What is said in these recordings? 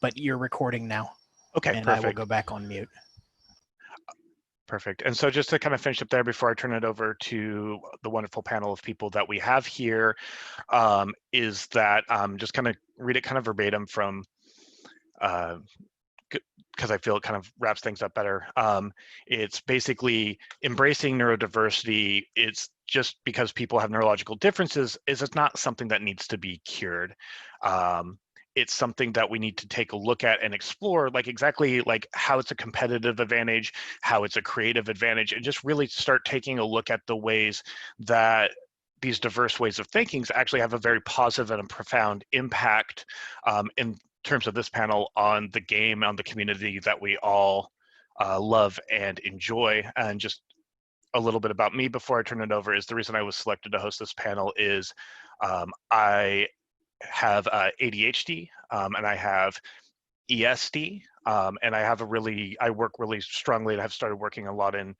but you're recording now. Okay, and perfect. I will go back on mute. Perfect. And so just to kind of finish up there before I turn it over to the wonderful panel of people that we have here, is that just kind of read it kind of verbatim from, because I feel it kind of wraps things up better. It's basically embracing neurodiversity. It's just because people have neurological differences is it's not something that needs to be cured. It's something that we need to take a look at and explore, like exactly like how it's a competitive advantage, how it's a creative advantage, and just really start taking a look at the ways that these diverse ways of thinking actually have a very positive and a profound impact in terms of this panel on the game, on the community that we all love and enjoy. And just a little bit about me before I turn it over is the reason I was selected to host this panel is I have ADHD and I have ESD and I work really strongly and have started working a lot in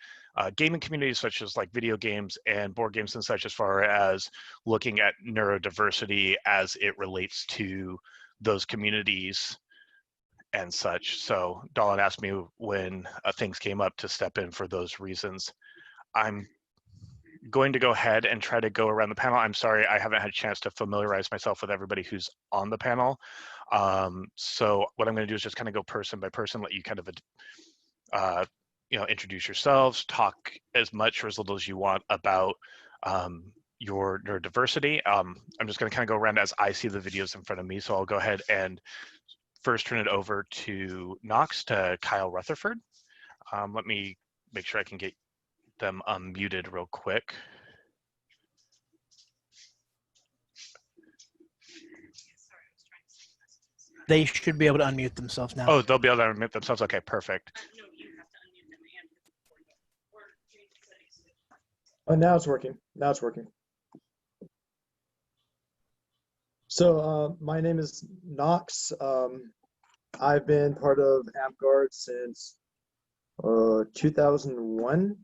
gaming communities such as like video games and board games and such, as far as looking at neurodiversity as it relates to those communities and such. So Dawn asked me when things came up to step in for those reasons. I'm going to go ahead and try to go around the panel. I'm sorry, I haven't had a chance to familiarize myself with everybody who's on the panel. So what I'm going to do is just kind of go person by person, let you kind of, introduce yourselves, talk as much or as little as you want about your neurodiversity. I'm just going to kind of go around as I see the videos in front of me. So I'll go ahead and first turn it over to Knox, to Kyle Rutherford. Let me make sure I can get them unmuted real quick. They should be able to unmute themselves now. Oh, they'll be able to unmute themselves. Okay, perfect. No, you have to unmute them and record them. Or change the settings. Oh, now it's working. Now it's working. So my name is Knox. I've been part of Amtgard since 2001.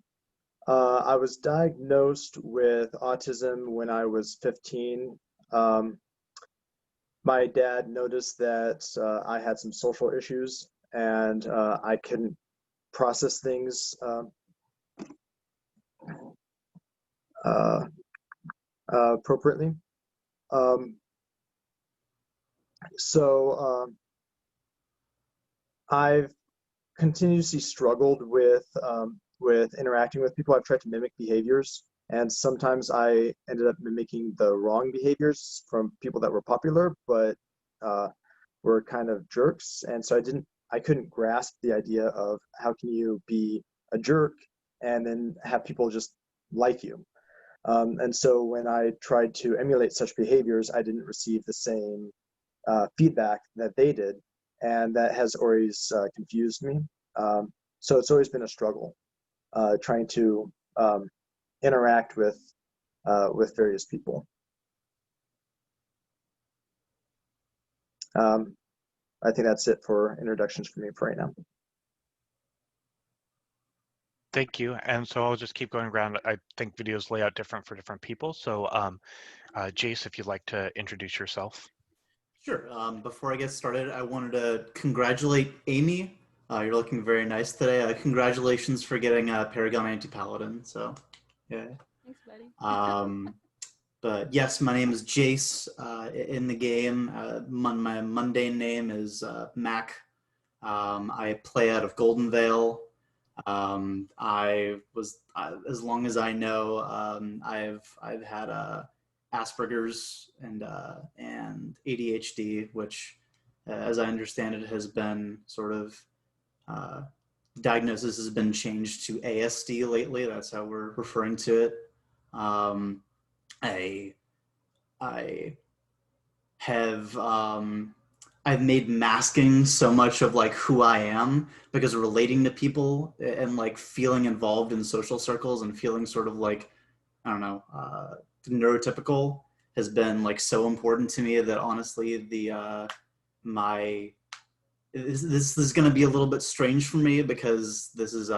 I was diagnosed with autism when I was 15. My dad noticed that I had some social issues and I couldn't process things appropriately. So I've continuously struggled with interacting with people. I've tried to mimic behaviors, and sometimes I ended up mimicking the wrong behaviors from people that were popular, but were kind of jerks. And so I couldn't grasp the idea of how can you be a jerk and then have people just like you. And so when I tried to emulate such behaviors, I didn't receive the same feedback that they did, and that has always confused me. So it's always been a struggle trying to interact with various people. I think that's it for introductions for me for right now. Thank you. And so I'll just keep going around. I think videos lay out different for different people. So Jace, if you'd like to introduce yourself. Sure. Before I get started, I wanted to congratulate Amy. You're looking very nice today. Congratulations for getting Paragon Anti-Paladin. So, yeah. Thanks, buddy. But yes, my name is Jace. In the game, my mundane name is Mac. I play out of Golden Vale. I was, as long as I know, I've had Asperger's and ADHD, which, as I understand it, has been sort of diagnosis has been changed to ASD lately. That's how we're referring to it. I have I've made masking so much of like who I am, because relating to people and like feeling involved in social circles and feeling sort of like, I don't know, neurotypical has been like so important to me that honestly this is going to be a little bit strange for me, because this is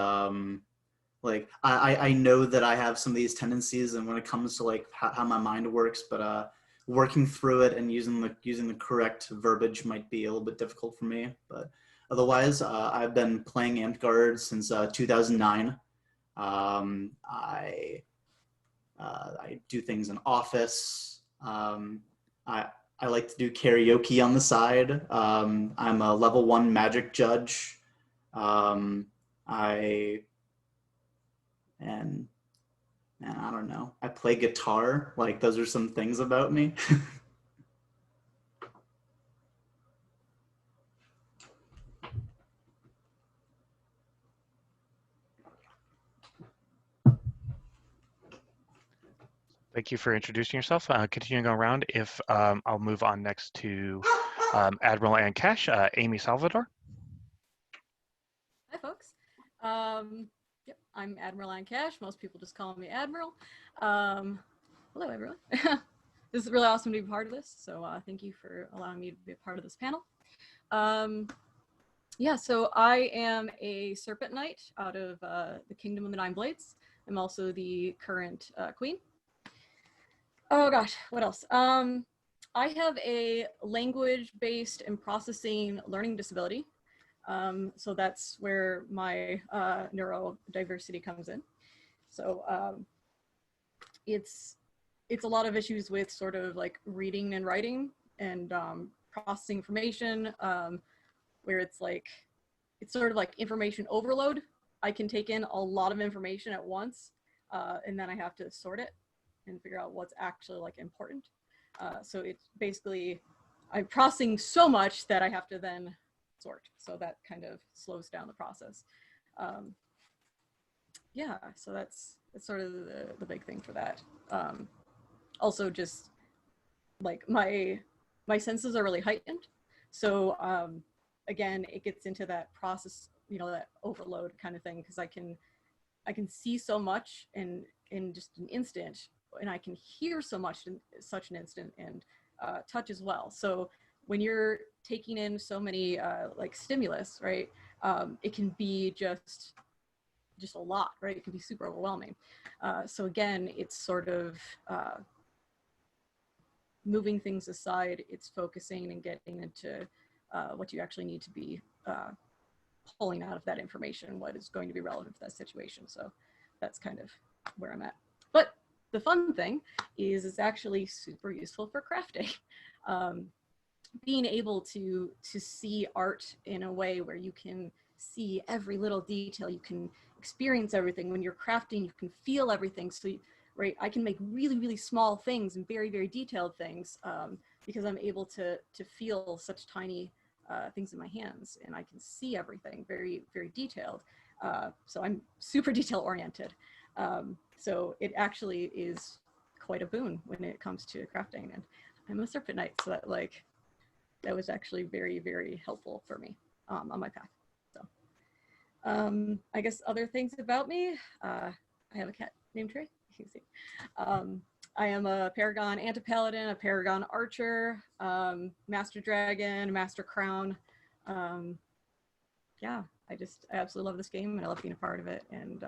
like I know that I have some of these tendencies and when it comes to like how my mind works, but working through it and using the correct verbiage might be a little bit difficult for me. But otherwise, I've been playing Amtgard since 2009. I do things in Office. I like to do karaoke on the side. I'm a level 1 magic judge. Man, I don't know. I play guitar. Like, those are some things about me. Thank you for introducing yourself. Continuing around, if I'll move on next to Admiral and Cash, Amy Salvador. Hi, folks. Yep, I'm Admiral Ann Cash. Most people just call me Admiral. Hello, everyone. This is really awesome to be part of this. So thank you for allowing me to be a part of this panel. Yeah, so I am a Serpent Knight out of the Kingdom of the Nine Blades. I'm also the current queen. Oh gosh, what else? I have a language-based and processing learning disability. So that's where my neurodiversity comes in. So it's a lot of issues with sort of like reading and writing and processing information, where it's sort of like information overload. I can take in a lot of information at once, and then I have to sort it and figure out what's actually like important. So it's basically, I'm processing so much that I have to then sort. So that kind of slows down the process. Yeah, so that's sort of the big thing for that. Also just like my senses are really heightened. So again, it gets into that process, you know, that overload kind of thing, because I can see so much in just an instant, and I can hear so much in such an instant, and touch as well. So when you're taking in so many like stimulus, right, it can be just a lot, right? It can be super overwhelming. So again, it's sort of moving things aside. It's focusing and getting into what you actually need to be pulling out of that information, what is going to be relevant for that situation. So that's kind of where I'm at. But the fun thing is it's actually super useful for crafting. Being able to see art in a way where you can see every little detail, you can experience everything. When you're crafting, you can feel everything. So, right, I can make really, really small things and very, very detailed things because I'm able to feel such tiny things in my hands, and I can see everything very, very detailed. So I'm super detail oriented. So it actually is quite a boon when it comes to crafting, and I'm a Serpent Knight, so that was actually very, very helpful for me on my path. So I guess other things about me, I have a cat named Trey, you can see. I am a Paragon Anti-Paladin, a Paragon Archer, Master Dragon, Master Crown. Yeah, I absolutely love this game, and I love being a part of it. And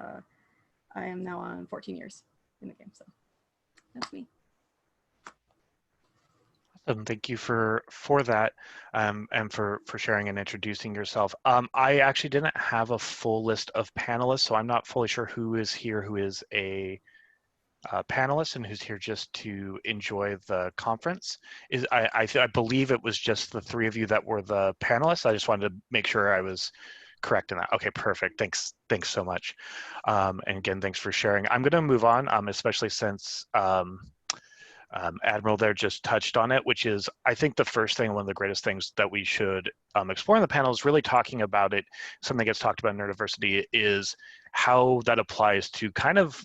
I am now on 14 years in the game, so that's me. Awesome. Thank you for that, and for sharing and introducing yourself. I actually didn't have a full list of panelists, so I'm not fully sure who is here who is a panelist and who's here just to enjoy the conference. I believe it was just the three of you that were the panelists. I just wanted to make sure I was correct in that. Okay, perfect. Thanks so much. And again, thanks for sharing. I'm going to move on, especially since Admiral there just touched on it, which is, I think, the first thing, one of the greatest things that we should explore in the panel is really talking about it. Something that gets talked about in neurodiversity is how that applies to kind of,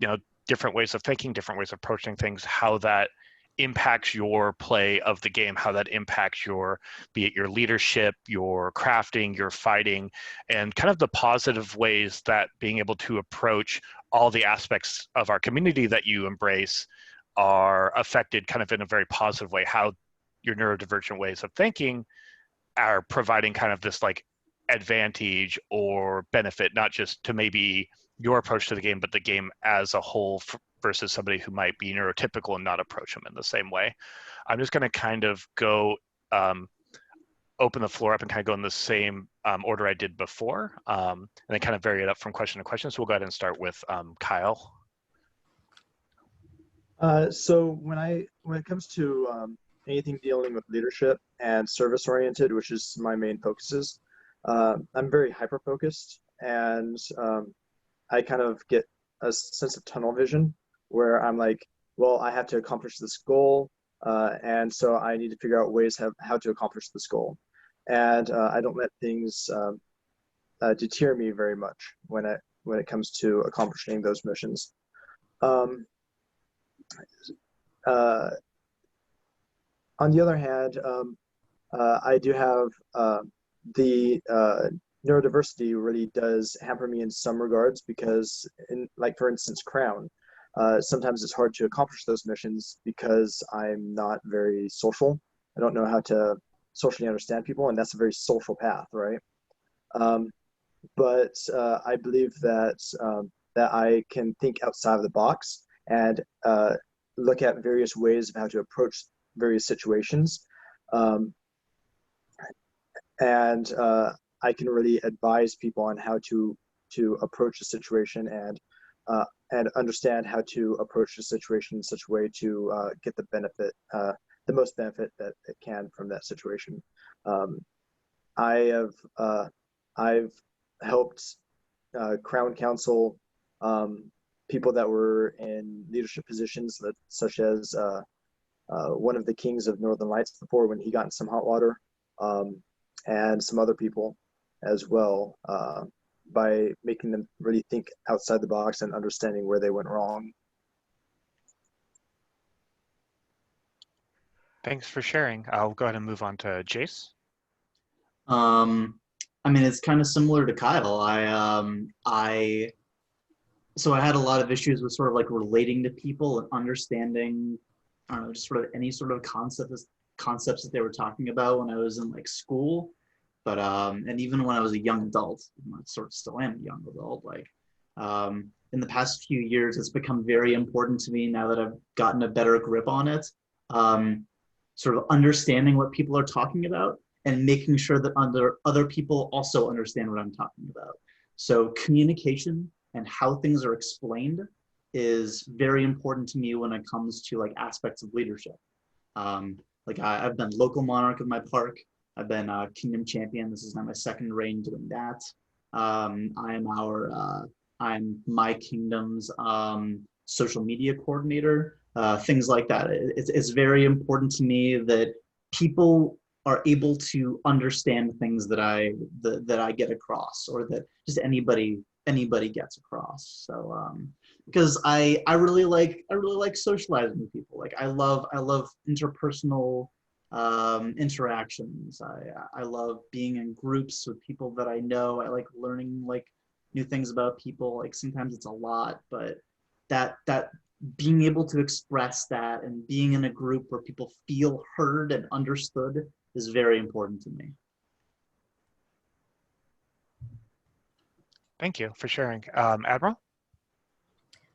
you know, different ways of thinking, different ways of approaching things, how that impacts your play of the game, how that impacts your, be it your leadership, your crafting, your fighting, and kind of the positive ways that being able to approach all the aspects of our community that you embrace are affected kind of in a very positive way, how your neurodivergent ways of thinking are providing kind of this like advantage or benefit, not just to maybe your approach to the game, but the game as a whole versus somebody who might be neurotypical and not approach them in the same way. I'm just going to kind of go open the floor up and kind of go in the same order I did before, and then kind of vary it up from question to question. So we'll go ahead and start with Kyle. So when it comes to anything dealing with leadership and service oriented, which is my main focuses, I'm very hyper focused, and I kind of get a sense of tunnel vision where I'm like, well, I have to accomplish this goal, and so I need to figure out ways how to accomplish this goal, and I don't let things deter me very much when it comes to accomplishing those missions. On the other hand, I do have the neurodiversity really does hamper me in some regards because, like for instance, Crown, sometimes it's hard to accomplish those missions because I'm not very social. I don't know how to socially understand people, and that's a very social path, right? But I believe that that I can think outside of the box and look at various ways of how to approach various situations, and I can really advise people on how to approach a situation and understand how to approach the situation in such a way to get the benefit, the most benefit that it can from that situation. I've helped Crown Council people that were in leadership positions, such as one of the kings of Northern Lights before when he got in some hot water, and some other people as well, by making them really think outside the box and understanding where they went wrong. Thanks for sharing. I'll go ahead and move on to Jace. I mean, it's kind of similar to Kyle. So I had a lot of issues with sort of like relating to people and understanding, I don't know, just sort of any sort of concepts that they were talking about when I was in like school. But and even when I was a young adult, I sort of still am a young adult, like in the past few years, it's become very important to me now that I've gotten a better grip on it. Sort of understanding what people are talking about and making sure that other people also understand what I'm talking about. So communication and how things are explained is very important to me when it comes to like aspects of leadership. Like I've been local monarch of my park. I've been kingdom champion. This is now my second reign doing that. I'm my kingdom's social media coordinator, things like that. It's very important to me that people are able to understand things that I get across, or that just anybody gets across. So because I really like socializing with people. Like I love interpersonal interactions. I love being in groups with people that I know. I like learning like new things about people. Like sometimes it's a lot, but that being able to express that and being in a group where people feel heard and understood is very important to me. Thank you for sharing. Admiral?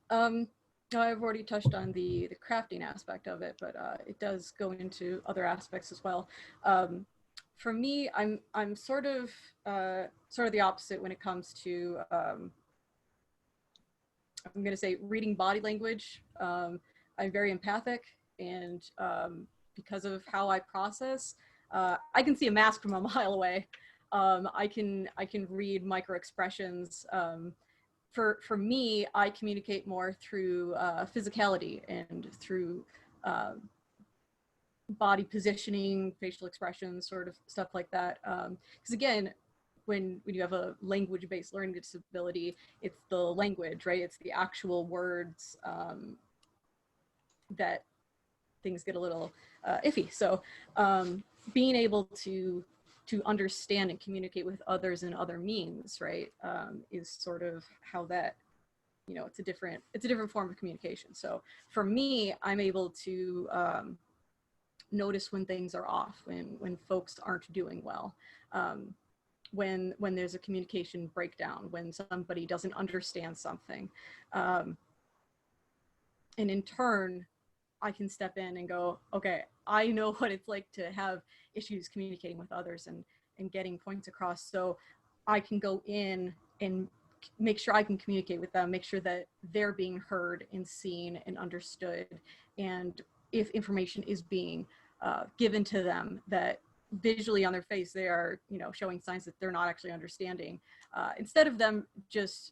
I've already touched on the crafting aspect of it, but it does go into other aspects as well. For me, I'm sort of the opposite when it comes to I'm going to say reading body language. I'm very empathic, and because of how I process, I can see a mask from a mile away. I can read micro expressions. For me, I communicate more through physicality and through body positioning, facial expressions, sort of stuff like that. Because again, when you have a language-based learning disability, it's the language, right? It's the actual words that things get a little iffy. So being able to understand and communicate with others in other means, right, is sort of how that, it's a different form of communication. So for me, I'm able to notice when things are off, when folks aren't doing well. when there's a communication breakdown, when somebody doesn't understand something. And in turn, I can step in and go, okay, I know what it's like to have issues communicating with others and getting points across. So I can go in and make sure I can communicate with them, make sure that they're being heard and seen and understood. And if information is being given to them, that visually on their face, they are, you know, showing signs that they're not actually understanding. Instead of them just,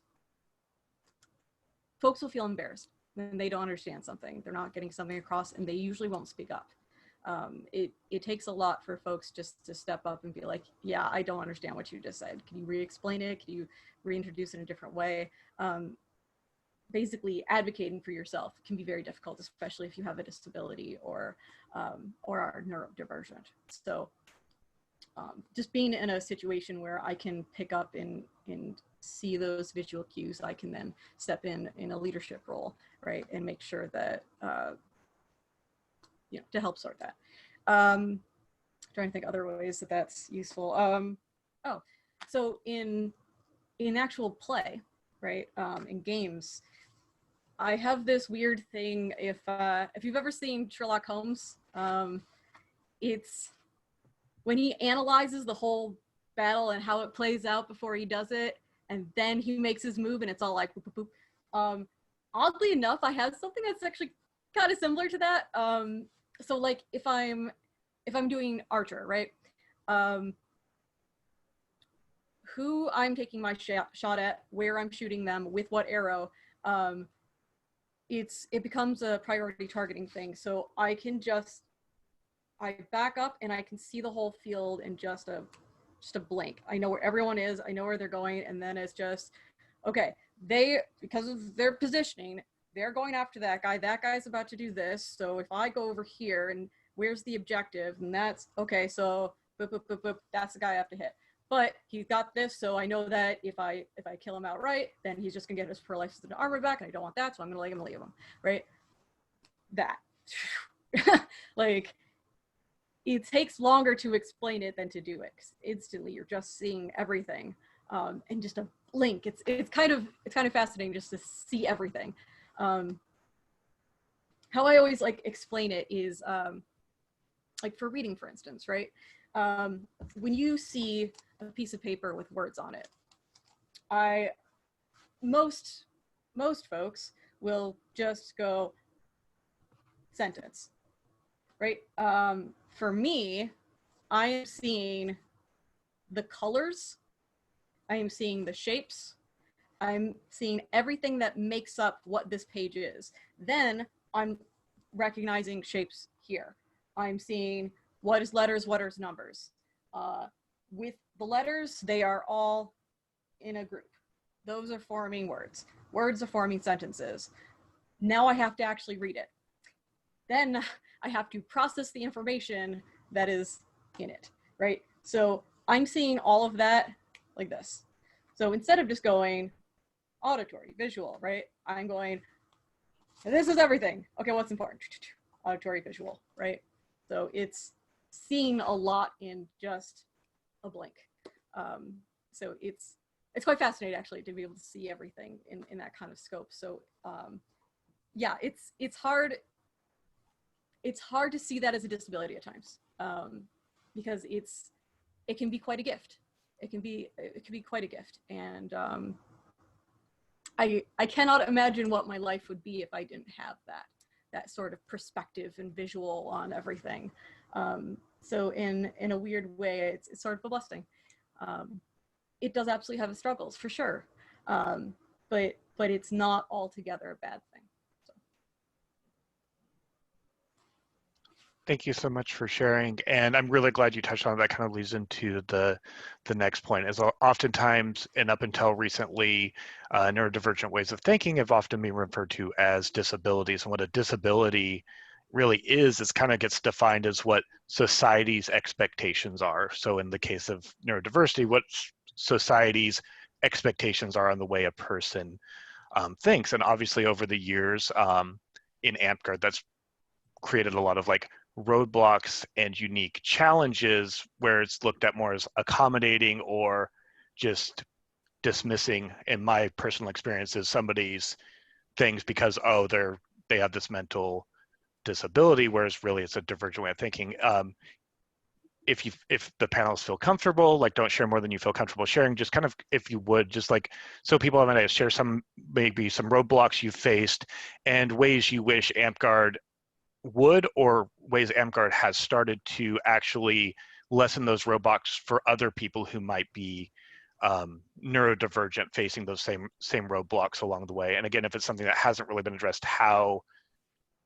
folks will feel embarrassed when they don't understand something, they're not getting something across, and they usually won't speak up. It takes a lot for folks just to step up and be like, yeah, I don't understand what you just said. Can you re-explain it? Can you reintroduce it in a different way? Basically, advocating for yourself can be very difficult, especially if you have a disability or are neurodivergent. So just being in a situation where I can pick up and see those visual cues, I can then step in a leadership role, right, and make sure that you know, to help sort that. Trying to think other ways that that's useful. Oh, so in actual play, right, in games, I have this weird thing. If you've ever seen Sherlock Holmes, it's when he analyzes the whole battle and how it plays out before he does it, and then he makes his move, and it's all like boop, boop, boop. Oddly enough, I have something that's actually kind of similar to that. So like if I'm doing Archer, right? Who I'm taking my shot at, where I'm shooting them, with what arrow, it becomes a priority targeting thing. So I back up and I can see the whole field in just a blink. I know where everyone is, I know where they're going, and then it's just, okay, because of their positioning, they're going after that guy's about to do this. So if I go over here and where's the objective, and that's, okay, so boop, boop, boop, boop, that's the guy I have to hit. But he's got this, so I know that if I kill him outright, then he's just gonna get his per life armor back, and I don't want that, so I'm gonna leave him, right? That. Like, it takes longer to explain it than to do it. Instantly, you're just seeing everything, in just a blink. It's kind of fascinating just to see everything. How I always like explain it is like for reading, for instance, right? When you see a piece of paper with words on it, most folks will just go sentence, right? For me, I am seeing the colors, I am seeing the shapes, I'm seeing everything that makes up what this page is. Then I'm recognizing shapes here. I'm seeing what is letters, what is numbers. With the letters, they are all in a group. Those are forming words. Words are forming sentences. Now I have to actually read it. Then I have to process the information that is in it, right? So I'm seeing all of that like this. So instead of just going auditory, visual, right? I'm going, this is everything. Okay, what's important? Auditory, visual, right? So it's seeing a lot in just a blink. So it's quite fascinating actually to be able to see everything in that kind of scope. So yeah, it's hard to see that as a disability at times, because it can be quite a gift. It can be quite a gift, and I cannot imagine what my life would be if I didn't have that sort of perspective and visual on everything. So in a weird way, it's sort of a blessing. It does absolutely have its struggles for sure, but it's not altogether a bad thing. Thank you so much for sharing. And I'm really glad you touched on that. Kind of leads into the next point, is oftentimes, and up until recently, neurodivergent ways of thinking have often been referred to as disabilities. And what a disability really is kind of gets defined as what society's expectations are. So in the case of neurodiversity, what society's expectations are on the way a person thinks. And obviously over the years in Amtgard, that's created a lot of like roadblocks and unique challenges where it's looked at more as accommodating or just dismissing, in my personal experience, as somebody's things because they have this mental disability, whereas really it's a divergent way of thinking. If the panelists feel comfortable, like don't share more than you feel comfortable sharing, just kind of, if you would, just like, so people have an idea, share maybe some roadblocks you faced and ways you wish Amtgard would, or ways Amtgard has started to actually lessen those roadblocks for other people who might be neurodivergent, facing those same roadblocks along the way. And again, if it's something that hasn't really been addressed, how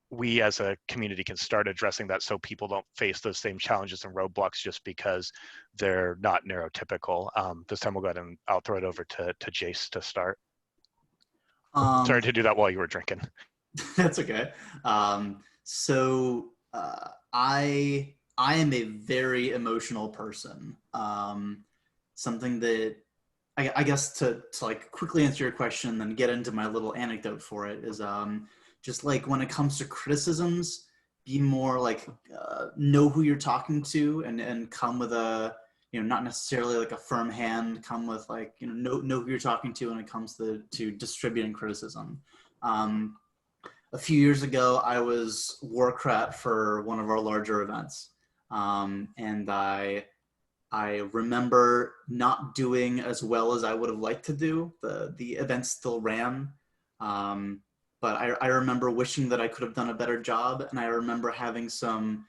we as a community can start addressing that so people don't face those same challenges and roadblocks just because they're not neurotypical. This time we'll go ahead and I'll throw it over to Jace to start. Sorry to do that while you were drinking. That's okay. I am a very emotional person. Something that I guess to like quickly answer your question and then get into my little anecdote for it is just like when it comes to criticisms, be more like know who you're talking to and come with a, you know, not necessarily like a firm hand, come with like, you know who you're talking to when it comes to distributing criticism. A few years ago, I was Warcrat for one of our larger events. And I remember not doing as well as I would have liked to do. The event still ran. But I remember wishing that I could have done a better job. And I remember having some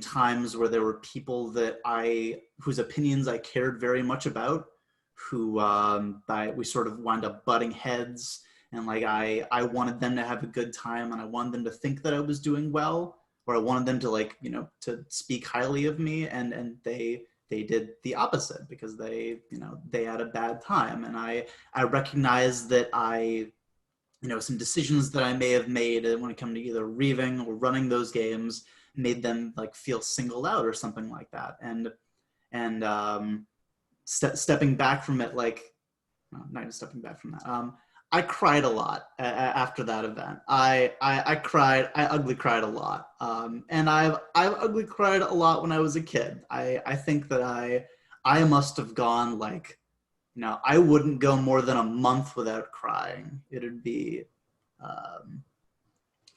times where there were people that whose opinions I cared very much about, who we sort of wound up butting heads. And like I wanted them to have a good time, and I wanted them to think that I was doing well, or I wanted them to, like, you know, to speak highly of me, and they did the opposite because they had a bad time. And I recognized that some decisions that I may have made when it came to either reaving or running those games made them like feel singled out or something like that. And stepping back from it, like, not even stepping back from that. I cried a lot after that event. I cried. I ugly cried a lot. And I've ugly cried a lot when I was a kid. I think that I must have gone like, I wouldn't go more than a month without crying. It'd be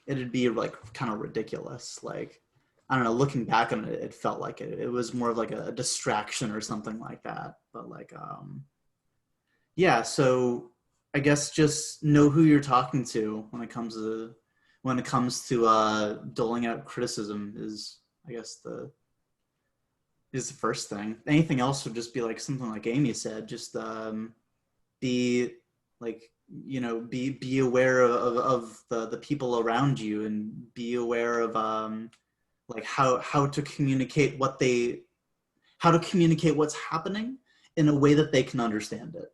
like kind of ridiculous. Like, I don't know, looking back on it, it felt like it was more of like a distraction or something like that. But like, yeah, so I guess just know who you're talking to when it comes to doling out criticism is, I guess, the first thing. Anything else would just be like something like Amy said, just be like, be aware of the people around you, and be aware of like how to communicate what's happening in a way that they can understand it.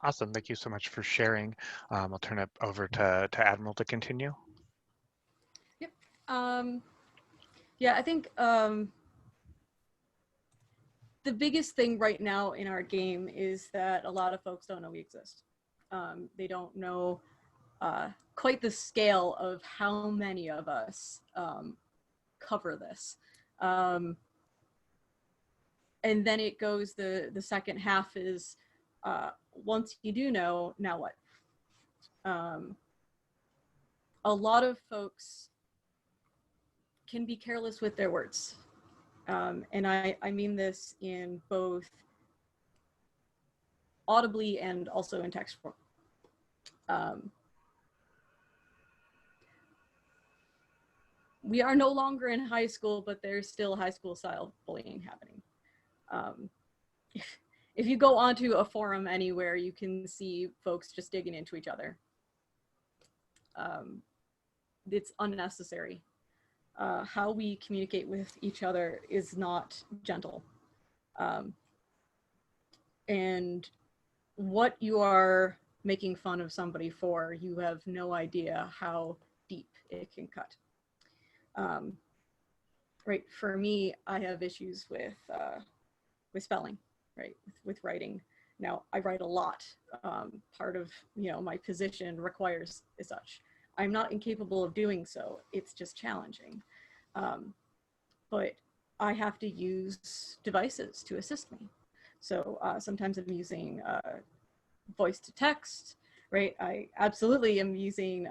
Awesome. Thank you so much for sharing. I'll turn it over to Admiral to continue. Yep. Yeah, I think the biggest thing right now in our game is that a lot of folks don't know we exist. They don't know quite the scale of how many of us cover this. And then it goes, the second half is, once you do know, now what? A lot of folks can be careless with their words. And I mean this in both audibly and also in text form. We are no longer in high school, but there's still high school style bullying happening. If you go onto a forum anywhere, you can see folks just digging into each other. It's unnecessary. How we communicate with each other is not gentle. And what you are making fun of somebody for, you have no idea how deep it can cut. Right, for me, I have issues with spelling, right, with writing. Now, I write a lot. Part of, my position requires as such. I'm not incapable of doing so. It's just challenging. But I have to use devices to assist me. So sometimes I'm using voice to text, right? I absolutely am using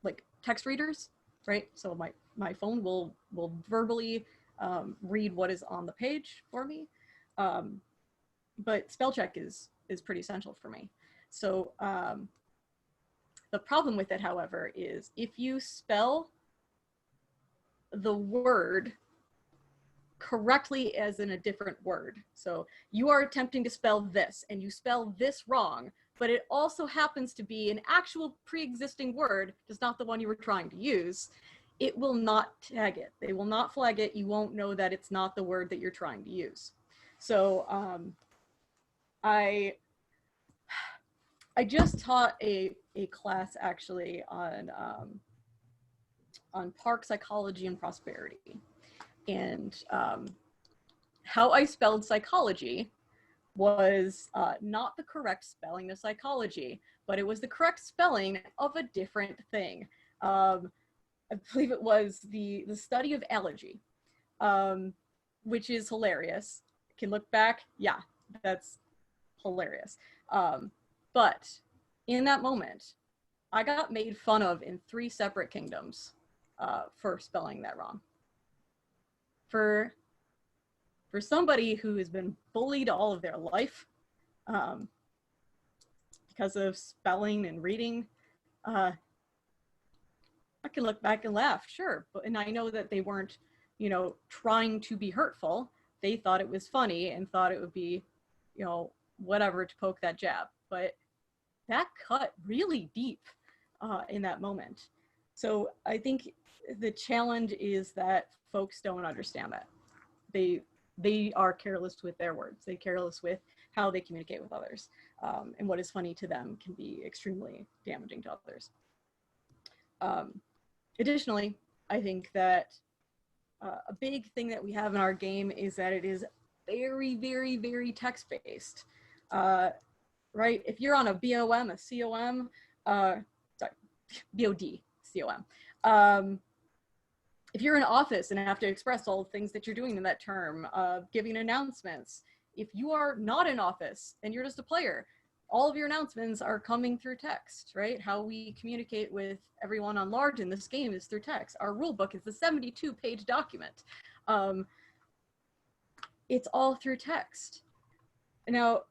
like text readers, right? So my phone will verbally read what is on the page for me. But spell check is pretty essential for me. So the problem with it, however, is if you spell the word correctly as in a different word. So you are attempting to spell this and you spell this wrong, but it also happens to be an actual pre-existing word, just not the one you were trying to use. It will not tag it. They will not flag it. You won't know that it's not the word that you're trying to use. So I just taught a class actually on park psychology and prosperity. And how I spelled psychology was not the correct spelling of psychology, but it was the correct spelling of a different thing. I believe it was the study of allergy, which is hilarious. Can look back, yeah, that's hilarious. But in that moment, I got made fun of in 3 separate kingdoms for spelling that wrong. For somebody who has been bullied all of their life because of spelling and reading, I can look back and laugh, sure. And I know that they weren't, trying to be hurtful. They thought it was funny and thought it would be, whatever to poke that jab. But that cut really deep in that moment. So I think the challenge is that folks don't understand that. They are careless with their words. They're careless with how they communicate with others. And what is funny to them can be extremely damaging to others. Additionally, I think that a big thing that we have in our game is that it is very, very, very text-based. Right? If you're on a BOM, a COM, sorry, BOD, COM, if you're in office and have to express all the things that you're doing in that term, giving announcements, if you are not in office and you're just a player, all of your announcements are coming through text, right? How we communicate with everyone on large in this game is through text. Our rule book is a 72-page document. It's all through text. Now,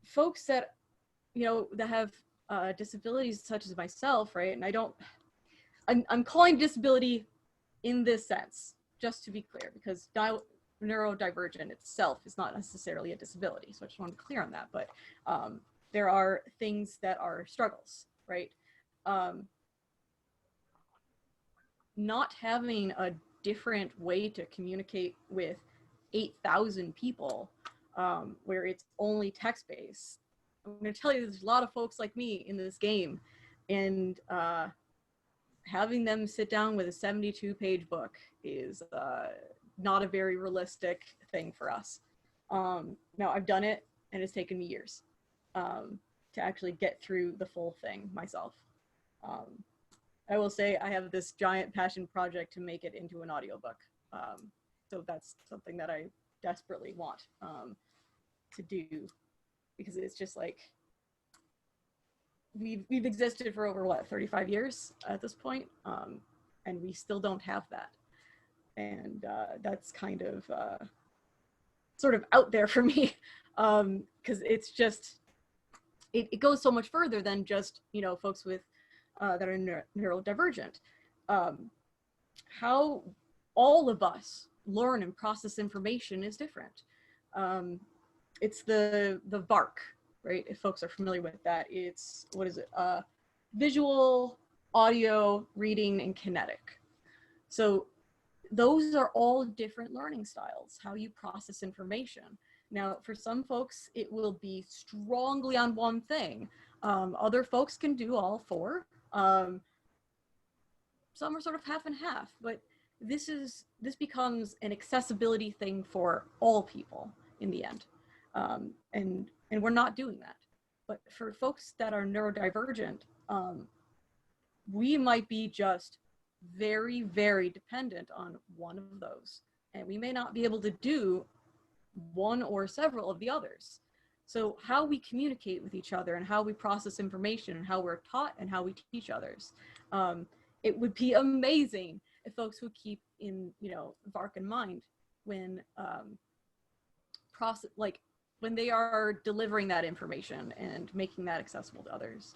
folks that, that have disabilities such as myself, right? And I'm calling disability in this sense, just to be clear, because neurodivergent itself is not necessarily a disability. So I just want to be clear on that. But there are things that are struggles, right? Not having a different way to communicate with 8,000 people where it's only text-based. I'm going to tell you, there's a lot of folks like me in this game, and having them sit down with a 72-page book is not a very realistic thing for us. Now, I've done it, and it's taken me years to actually get through the full thing myself. I will say I have this giant passion project to make it into an audiobook. So that's something that I desperately want to do, because it's just like, we've existed for over, 35 years at this point, and we still don't have that. And that's kind of sort of out there for me, because it's just, it goes so much further than just, folks with that are neurodivergent. How all of us learn and process information is different. It's the VARK, right? If folks are familiar with that, it's, what is it? Visual, audio, reading, and kinetic. So those are all different learning styles, how you process information. Now, for some folks, it will be strongly on one thing. Other folks can do all 4. Some are sort of half and half, but this becomes an accessibility thing for all people. in the end. And we're not doing that. But for folks that are neurodivergent, we might be just very, very dependent on one of those. And we may not be able to do one or several of the others. So how we communicate with each other and how we process information and how we're taught and how we teach others, it would be amazing if folks would keep in, VARC in mind when when they are delivering that information and making that accessible to others.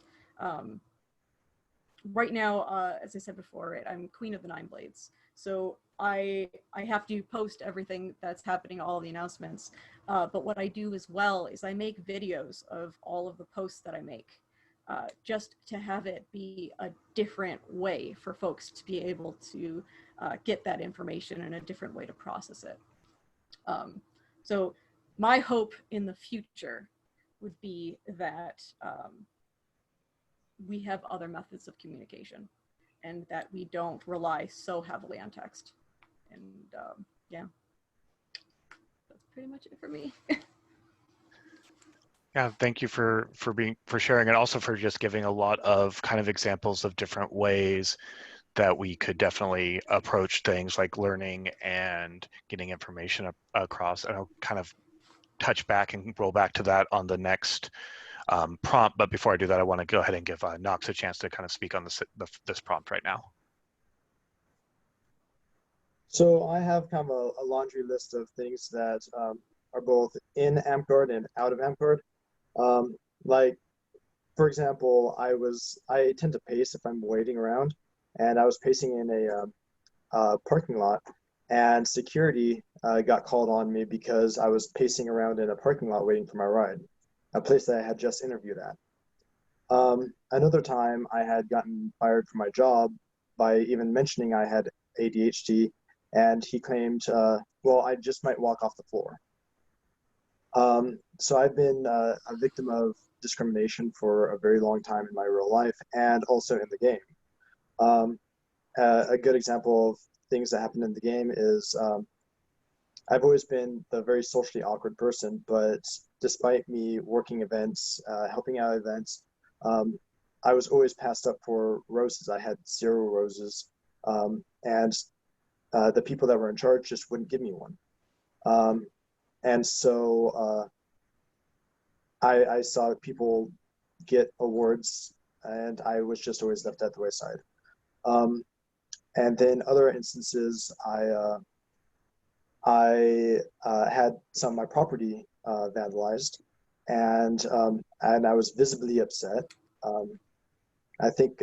Right now, as I said before, I'm Queen of the Nine Blades. So I have to post everything that's happening, all the announcements. But what I do as well is I make videos of all of the posts that I make, just to have it be a different way for folks to be able to get that information and a different way to process it. So my hope in the future would be that we have other methods of communication and that we don't rely so heavily on text. And yeah, that's pretty much it for me. Yeah, thank you for sharing, and also for just giving a lot of kind of examples of different ways that we could definitely approach things like learning and getting information across. And I'll kind of touch back and roll back to that on the next prompt. But before I do that, I want to go ahead and give Knox a chance to kind of speak on this prompt right now. So I have kind of a laundry list of things that are both in Amtgard and out of Amtgard. Like, for example, I tend to pace if I'm waiting around, and I was pacing in a parking lot, and security got called on me because I was pacing around in a parking lot waiting for my ride, a place that I had just interviewed at. Another time I had gotten fired from my job by even mentioning I had ADHD, and he claimed, well, I just might walk off the floor. So I've been a victim of discrimination for a very long time in my real life and also in the game. A good example of things that happen in the game is I've always been the very socially awkward person, but despite me working events, helping out events, I was always passed up for roses. I had 0 roses, and the people that were in charge just wouldn't give me one. And so I saw people get awards, and I was just always left at the wayside. And then other instances, I had some of my property vandalized, and I was visibly upset. I think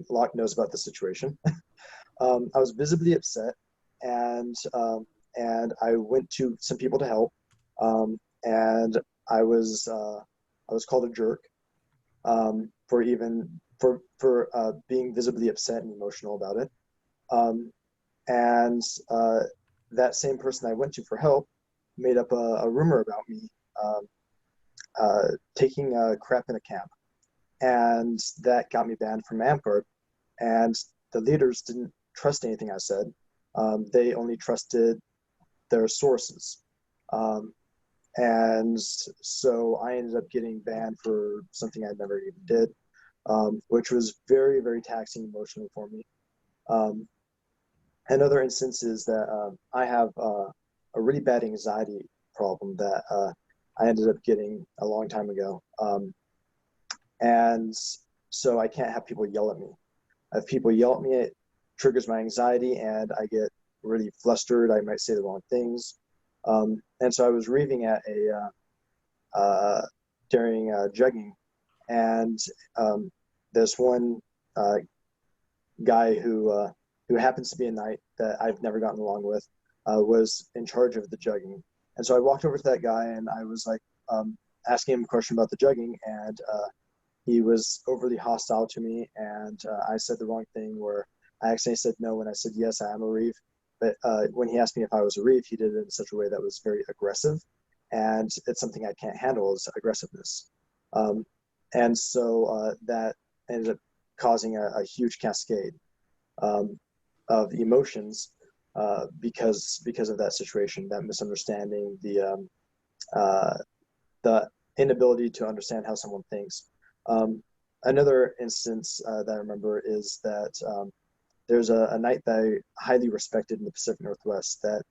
Locke knows about the situation. I was visibly upset, and I went to some people to help, and I was called a jerk for being visibly upset and emotional about it. And that same person I went to for help made up a rumor about me taking a crap in a camp, and that got me banned from Amtgard. And the leaders didn't trust anything I said. They only trusted their sources. And so I ended up getting banned for something I never even did, which was very, very taxing emotionally for me. Another instance is that I have a really bad anxiety problem that I ended up getting a long time ago. And so I can't have people yell at me. If people yell at me, it triggers my anxiety and I get really flustered. I might say the wrong things. And so I was raving at during jogging, and this one guy who happens to be a knight that I've never gotten along with was in charge of the jugging. And so I walked over to that guy and I was like asking him a question about the jugging, and he was overly hostile to me, and I said the wrong thing where I accidentally said no when I said yes, I am a reeve. But when he asked me if I was a reeve, he did it in such a way that was very aggressive, and it's something I can't handle is aggressiveness. And so that ended up causing a huge cascade of emotions because of that situation, that misunderstanding, the inability to understand how someone thinks. Another instance that I remember is that there's a knight that I highly respected in the Pacific Northwest that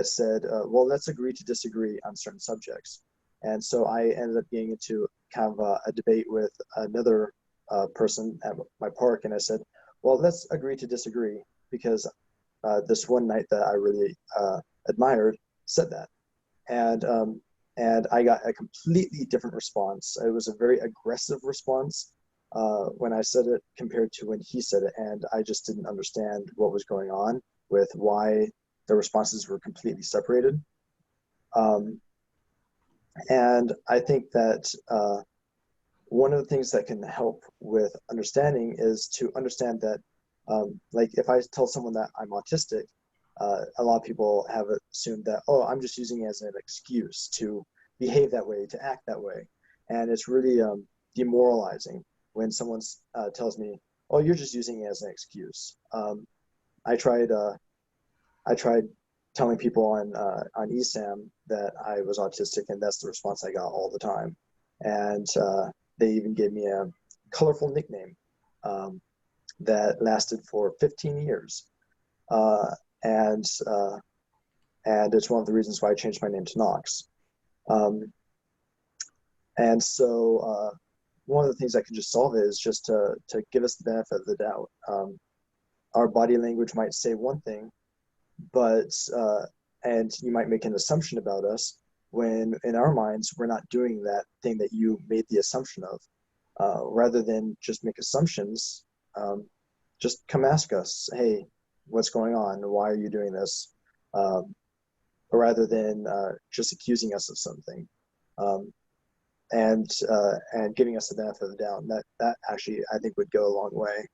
said, well, let's agree to disagree on certain subjects. And so I ended up getting into kind of a debate with another person at my park, and I said, well, let's agree to disagree, because this one knight that I really admired said that. And I got a completely different response. It was a very aggressive response when I said it compared to when he said it, and I just didn't understand what was going on with why the responses were completely separated. And I think that one of the things that can help with understanding is to understand that, like if I tell someone that I'm autistic, a lot of people have assumed that, oh, I'm just using it as an excuse to behave that way, to act that way. And it's really demoralizing when someone tells me, oh, you're just using it as an excuse. I tried telling people on ESAM that I was autistic, and that's the response I got all the time. And they even gave me a colorful nickname that lasted for 15 years. And it's one of the reasons why I changed my name to Knox. And so one of the things that can just solve it is just to give us the benefit of the doubt. Our body language might say one thing, but and you might make an assumption about us when in our minds we're not doing that thing that you made the assumption of. Rather than just make assumptions, just come ask us, hey, what's going on? Why are you doing this? Rather than just accusing us of something, and giving us the benefit of the doubt. And that actually I think would go a long way.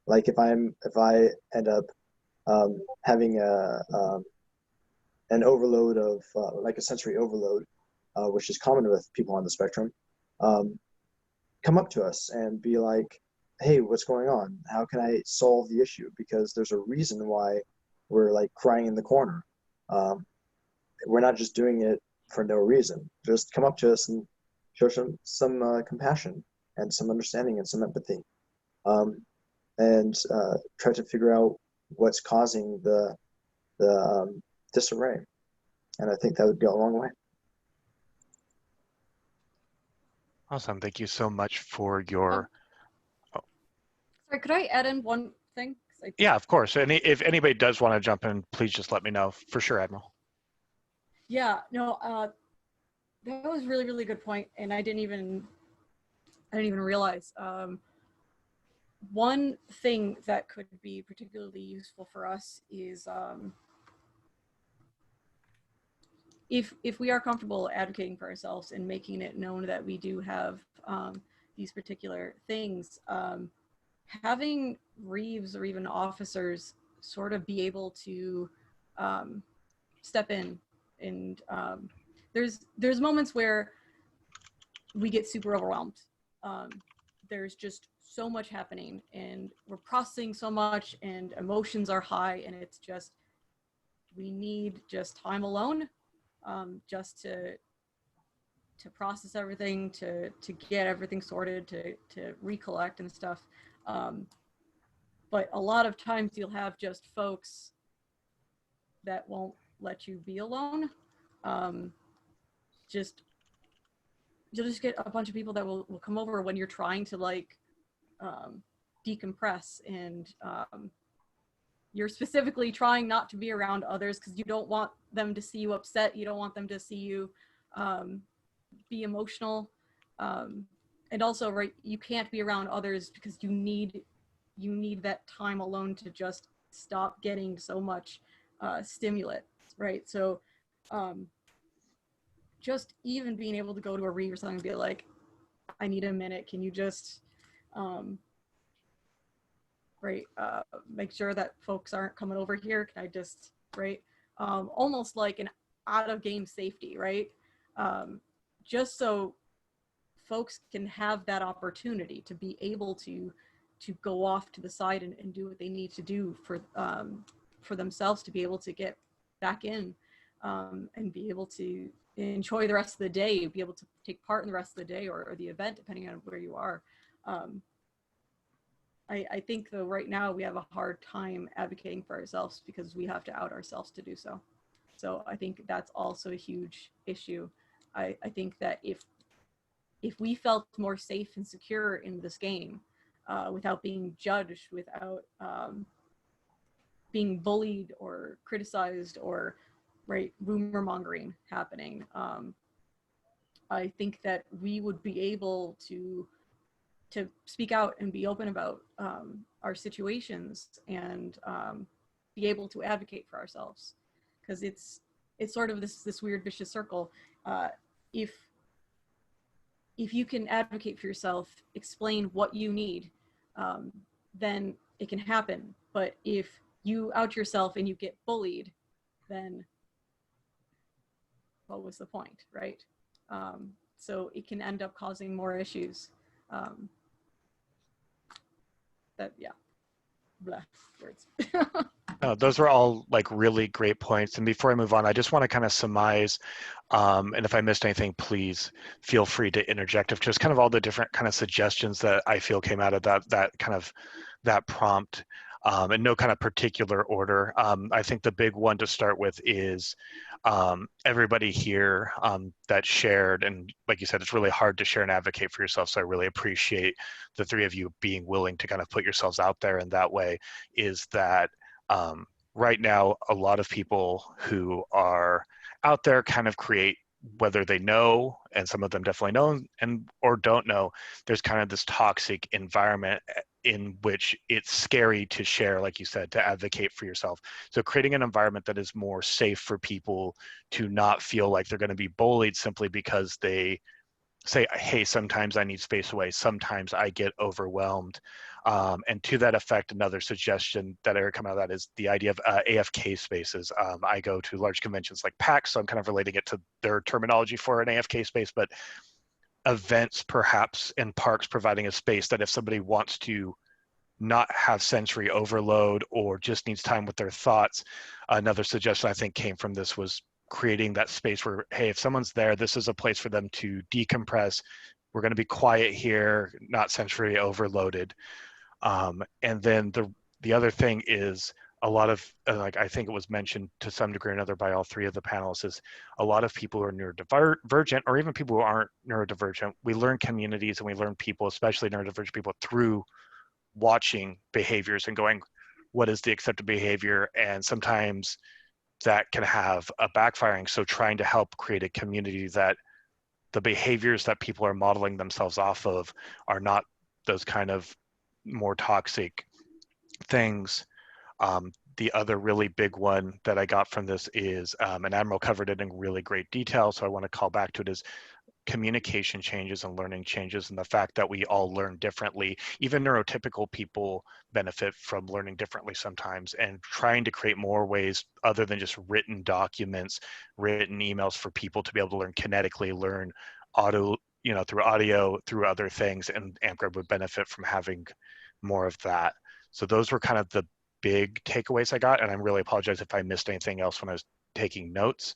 Like if I end up having an overload of like a sensory overload, which is common with people on the spectrum, come up to us and be like, hey, what's going on? How can I solve the issue? Because there's a reason why we're like crying in the corner. We're not just doing it for no reason. Just come up to us and show some compassion and some understanding and some empathy. And try to figure out what's causing the disarray. And I think that would go a long way. Awesome. Thank you so much for your. Sorry, could I add in one thing? 'Cause Yeah, of course. If anybody does want to jump in, please just let me know. For sure, Admiral. Yeah, no, that was really, really good point, and I didn't even realize. One thing that could be particularly useful for us is if we are comfortable advocating for ourselves and making it known that we do have these particular things, having Reeves or even officers sort of be able to step in. And there's moments where we get super overwhelmed. There's just so much happening and we're processing so much and emotions are high, and it's just, we need just time alone, just to process everything, to get everything sorted, to recollect and stuff. But a lot of times you'll have just folks that won't let you be alone. You'll just get a bunch of people that will come over when you're trying to like decompress, and you're specifically trying not to be around others because you don't want them to see you upset. You don't want them to see you be emotional. And also, right, you can't be around others because you need that time alone to just stop getting so much stimulant, right? So just even being able to go to a read or something and be like, I need a minute, can you just make sure that folks aren't coming over here? Can I just, right? Almost like an out of game safety, right? Just so folks can have that opportunity to be able to go off to the side and do what they need to do for themselves to be able to get back in and be able to enjoy the rest of the day, be able to take part in the rest of the day or the event, depending on where you are. I think though right now we have a hard time advocating for ourselves because we have to out ourselves to do so. So I think that's also a huge issue. I think that if we felt more safe and secure in this game, without being judged, without being bullied or criticized or rumor mongering happening, I think that we would be able to speak out and be open about our situations and be able to advocate for ourselves, because it's sort of this weird vicious circle. If you can advocate for yourself, explain what you need, then it can happen. But if you out yourself and you get bullied, then what was the point, right? So it can end up causing more issues. Blah, words. Those were all like really great points. And before I move on, I just want to kind of surmise, and if I missed anything, please feel free to interject of just kind of all the different kind of suggestions that I feel came out of that prompt, in no kind of particular order. I think the big one to start with is everybody here that shared, and like you said, it's really hard to share and advocate for yourself. So I really appreciate the three of you being willing to kind of put yourselves out there in that way, is that right now, a lot of people who are out there kind of create, whether they know, and some of them definitely know and or don't know, there's kind of this toxic environment in which it's scary to share, like you said, to advocate for yourself. So creating an environment that is more safe for people to not feel like they're going to be bullied simply because they say, hey, sometimes I need space away, sometimes I get overwhelmed. And to that effect, another suggestion that I come out of that is the idea of AFK spaces. I go to large conventions like PAX, so I'm kind of relating it to their terminology for an AFK space, but events perhaps in parks providing a space that if somebody wants to not have sensory overload or just needs time with their thoughts, another suggestion I think came from this was creating that space where, hey, if someone's there, this is a place for them to decompress. We're going to be quiet here, not sensory overloaded. And then the other thing is a lot of, like I think it was mentioned to some degree or another by all three of the panelists, is a lot of people who are neurodivergent, or even people who aren't neurodivergent, we learn communities and we learn people, especially neurodivergent people, through watching behaviors and going, what is the accepted behavior? And sometimes that can have a backfiring. So trying to help create a community that the behaviors that people are modeling themselves off of are not those kind of more toxic things. The other really big one that I got from this is, and Admiral covered it in really great detail, so I want to call back to it, is communication changes and learning changes, and the fact that we all learn differently. Even neurotypical people benefit from learning differently sometimes, and trying to create more ways other than just written documents, written emails, for people to be able to learn kinetically, learn through audio, through other things, and Amtgard would benefit from having more of that. So those were kind of the big takeaways I got, and I really apologize if I missed anything else when I was taking notes.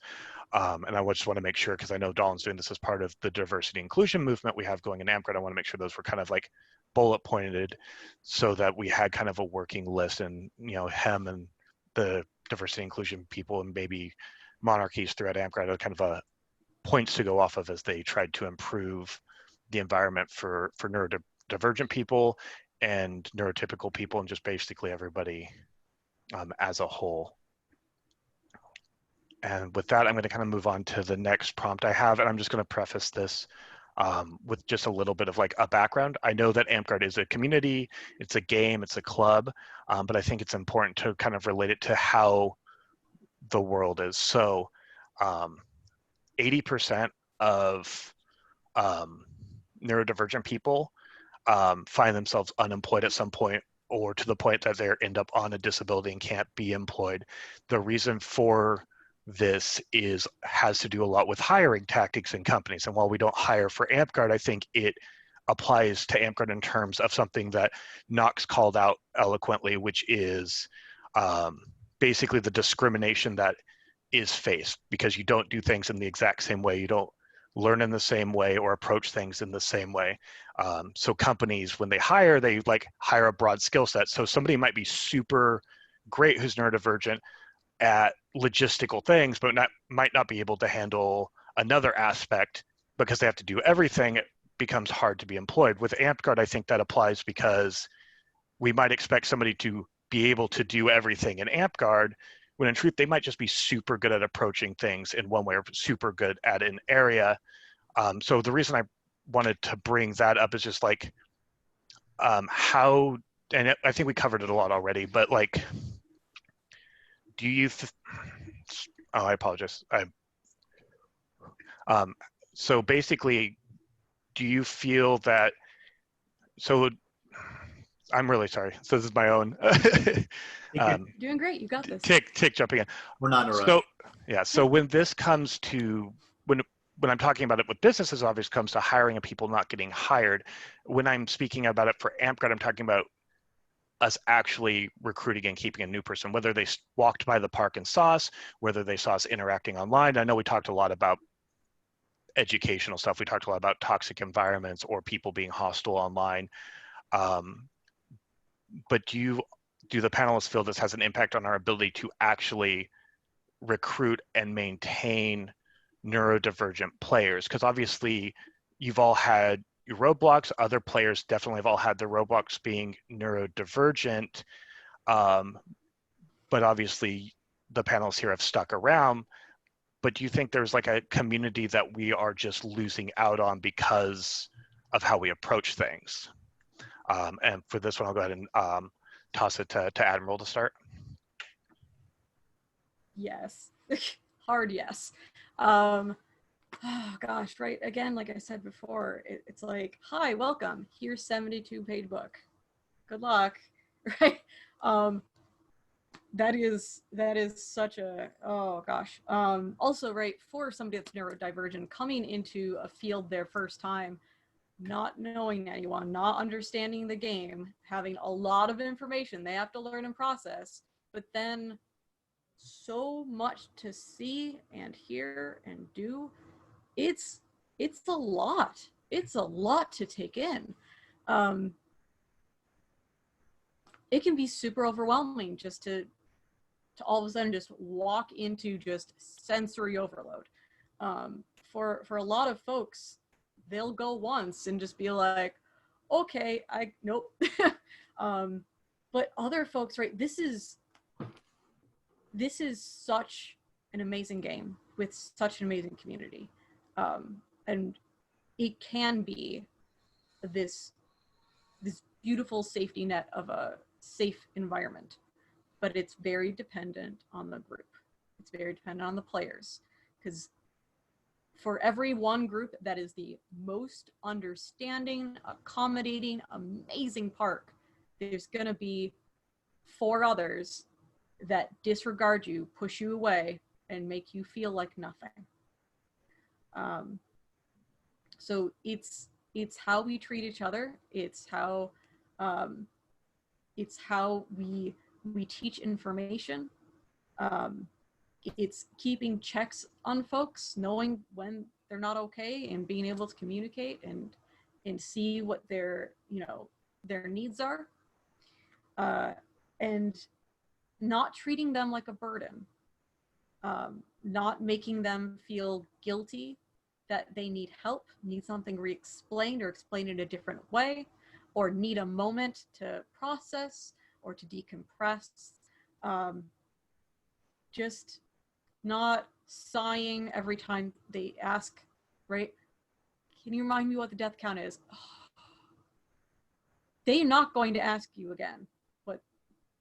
And I just want to make sure, because I know Dawn's doing this as part of the diversity inclusion movement we have going in Amtgard, I want to make sure those were kind of like bullet pointed so that we had kind of a working list, and him and the diversity inclusion people and maybe monarchies throughout Amtgard had kind of a points to go off of as they tried to improve the environment for neurodivergent people and neurotypical people, and just basically everybody as a whole. And with that, I'm going to kind of move on to the next prompt I have, and I'm just going to preface this with just a little bit of like a background. I know that Amtgard is a community, it's a game, it's a club, but I think it's important to kind of relate it to how the world is. So 80% of neurodivergent people find themselves unemployed at some point, or to the point that they end up on a disability and can't be employed. The reason for this has to do a lot with hiring tactics in companies. And while we don't hire for Amtgard, I think it applies to Amtgard in terms of something that Knox called out eloquently, which is basically the discrimination that is faced because you don't do things in the exact same way. You don't learn in the same way or approach things in the same way. So companies, when they hire, they like hire a broad skill set. So somebody might be super great who's neurodivergent at logistical things, but might not be able to handle another aspect because they have to do everything. It becomes hard to be employed. With Amtgard, I think that applies because we might expect somebody to be able to do everything in Amtgard, when in truth, they might just be super good at approaching things in one way or super good at an area. So the reason I wanted to bring that up is just like how, and I think we covered it a lot already, but like, do you, oh, I apologize. So basically, do you feel that, so I'm really sorry. So this is my own Doing great. You got this. tick jumping in. We're not in a rush. So yeah, so when this comes to, when I'm talking about it with businesses, obviously comes to hiring and people not getting hired. When I'm speaking about it for Amtgard, I'm talking about us actually recruiting and keeping a new person, whether they walked by the park and saw us, whether they saw us interacting online. I know we talked a lot about educational stuff. We talked a lot about toxic environments or people being hostile online. But do the panelists feel this has an impact on our ability to actually recruit and maintain neurodivergent players? Because obviously you've all had your roadblocks. Other players definitely have all had their roadblocks being neurodivergent. But obviously the panelists here have stuck around. But do you think there's like a community that we are just losing out on because of how we approach things? And for this one, I'll go ahead and toss it to Admiral to start. Yes. Hard yes. Oh gosh, right. Again, like I said before, it's like, hi, welcome. Here's 72-page book. Good luck. Right. That is such a, oh gosh. Also, right, for somebody that's neurodivergent, coming into a field their first time, not knowing anyone, not understanding the game, having a lot of information they have to learn and process, but then so much to see and hear and do. It's a lot. It's a lot to take in. It can be super overwhelming just to all of a sudden just walk into just sensory overload. For a lot of folks, they'll go once and just be like, okay, nope. But other folks, right, this is such an amazing game with such an amazing community. And it can be this beautiful safety net of a safe environment, but it's very dependent on the group. It's very dependent on the players, because for every one group that is the most understanding, accommodating, amazing park, there's going to be 4 others that disregard you, push you away, and make you feel like nothing. So it's how we treat each other. It's how we teach information. It's keeping checks on folks, knowing when they're not okay, and being able to communicate and see what their needs are, and not treating them like a burden, not making them feel guilty that they need help, need something re-explained or explained in a different way, or need a moment to process or to decompress. Just not sighing every time they ask, right? Can you remind me what the death count is? They're not going to ask you again, but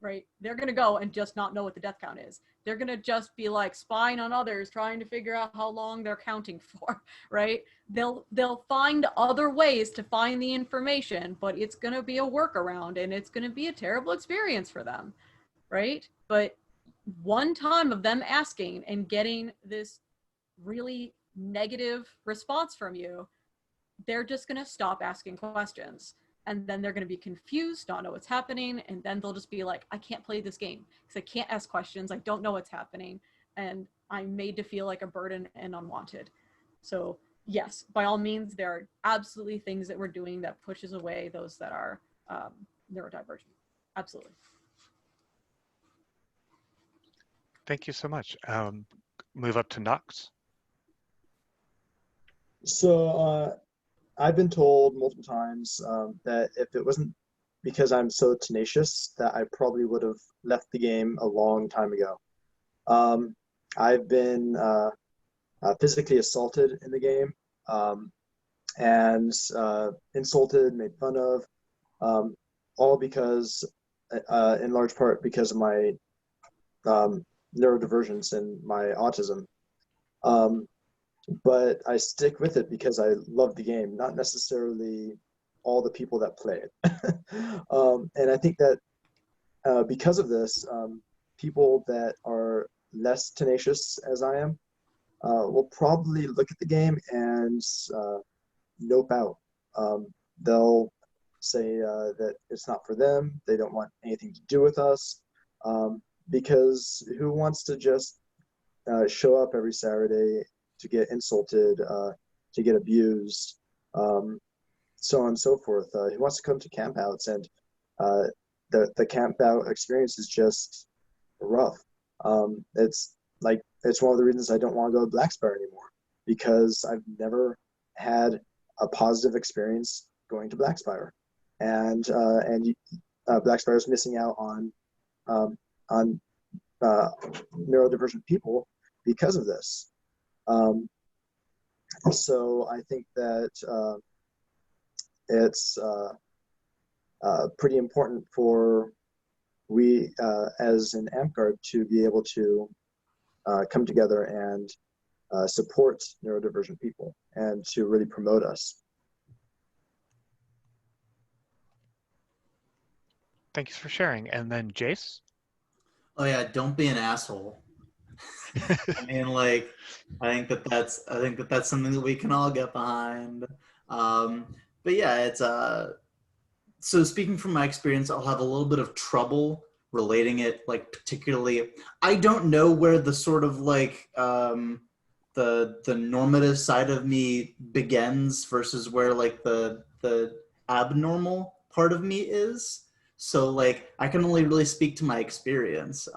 right? They're going to go and just not know what the death count is. They're going to just be like spying on others, trying to figure out how long they're counting for, right? They'll find other ways to find the information, but it's going to be a workaround, and it's going to be a terrible experience for them, right? But one time of them asking and getting this really negative response from you, they're just going to stop asking questions. And then they're going to be confused, not know what's happening. And then they'll just be like, I can't play this game because I can't ask questions. I don't know what's happening. and I'm made to feel like a burden and unwanted. So yes, by all means, there are absolutely things that we're doing that pushes away those that are neurodivergent. Absolutely. Thank you so much. Move up to Knox. So I've been told multiple times that if it wasn't because I'm so tenacious, that I probably would have left the game a long time ago. I've been physically assaulted in the game, and insulted, made fun of, all because, in large part, because of my neurodivergence and my autism. But I stick with it because I love the game, not necessarily all the people that play it. And I think that because of this, people that are less tenacious as I am will probably look at the game and nope out. They'll say that it's not for them. They don't want anything to do with us, because who wants to just show up every Saturday to get insulted, to get abused, so on and so forth. Who wants to come to campouts, and the campout experience is just rough. It's one of the reasons I don't want to go to Black Spire anymore, because I've never had a positive experience going to Black Spire, and Black Spire is missing out on neurodivergent people because of this. So I think that it's pretty important for we as an Amtgard to be able to come together and support neurodivergent people and to really promote us. Thanks for sharing. And then Jace. Oh yeah, don't be an asshole. I mean, like, I think that that's something that we can all get behind. But yeah, it's so speaking from my experience, I'll have a little bit of trouble relating it, like, particularly. I don't know where the sort of like the normative side of me begins versus where like the abnormal part of me is. So like I can only really speak to my experience.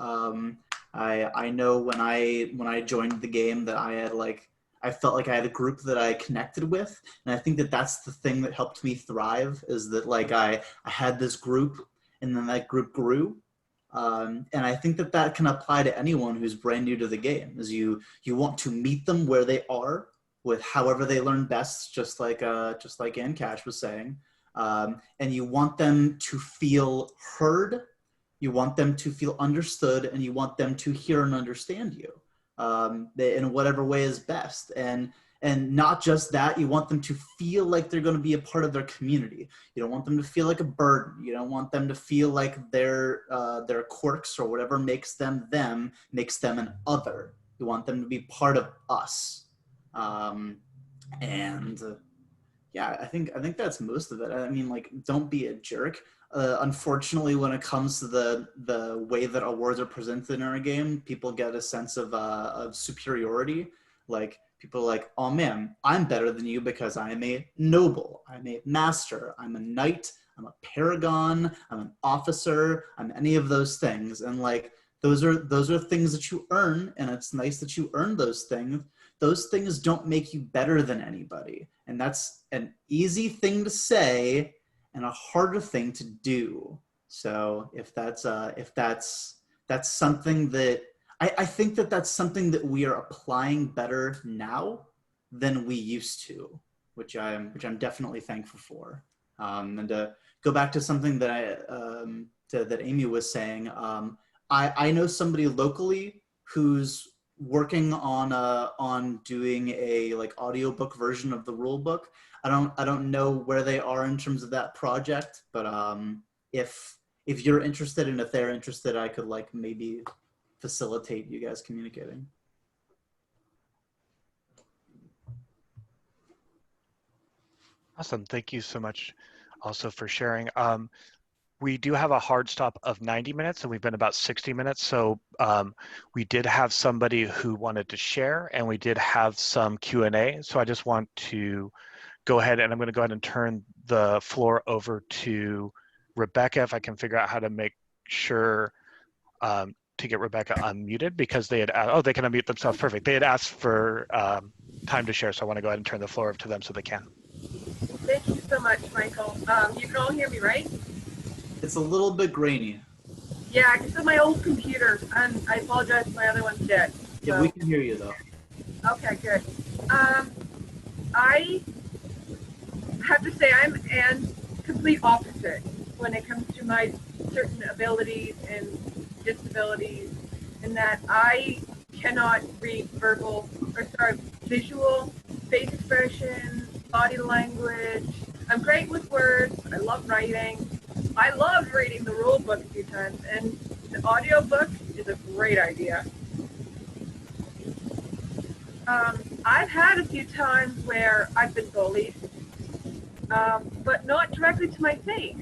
I know when I joined the game that I felt like I had a group that I connected with, and I think that that's the thing that helped me thrive, is that like I had this group, and then that group grew, and I think that that can apply to anyone who's brand new to the game. Is you want to meet them where they are with however they learn best, just like Ancash was saying, and you want them to feel heard. You want them to feel understood, and you want them to hear and understand you in whatever way is best. And not just that, you want them to feel like they're going to be a part of their community. You don't want them to feel like a burden. You don't want them to feel like their quirks or whatever makes them an other. You want them to be part of us. Yeah, I think that's most of it. I mean, like, don't be a jerk. Unfortunately, when it comes to the way that awards are presented in our game, people get a sense of superiority. Like, people are like, oh man, I'm better than you because I'm a noble, I'm a master, I'm a knight, I'm a paragon, I'm an officer, I'm any of those things. And like, those are things that you earn, and it's nice that you earn those things. Those things don't make you better than anybody. And that's an easy thing to say and a harder thing to do. So if that's something that I think that's something that we are applying better now than we used to, which I'm definitely thankful for. And to go back to something that that Amy was saying, I know somebody locally who's working on doing a like audiobook version of the rule book. I don't know where they are in terms of that project, but if you're interested and if they're interested, I could like maybe facilitate you guys communicating. Awesome. Thank you so much also for sharing. we do have a hard stop of 90 minutes, and we've been about 60 minutes. So we did have somebody who wanted to share, and we did have some Q&A. So I just want to go ahead, and I'm going to go ahead and turn the floor over to Rebecca, if I can figure out how to make sure to get Rebecca unmuted, because they had, oh, they can unmute themselves. Perfect. They had asked for time to share, so I want to go ahead and turn the floor over to them so they can. Thank you so much, Michael. You can all hear me, right? It's a little bit grainy. Yeah, it's on my old computer, and I apologize, my other one's dead. Yeah, So. we can hear you though. Okay, good. I have to say I'm an complete opposite when it comes to my certain abilities and disabilities, in that I cannot read visual, face expression, body language. I'm great with words. I love writing. I love reading the rule book a few times, and the audio book is a great idea. I've had a few times where I've been bullied, but not directly to my face.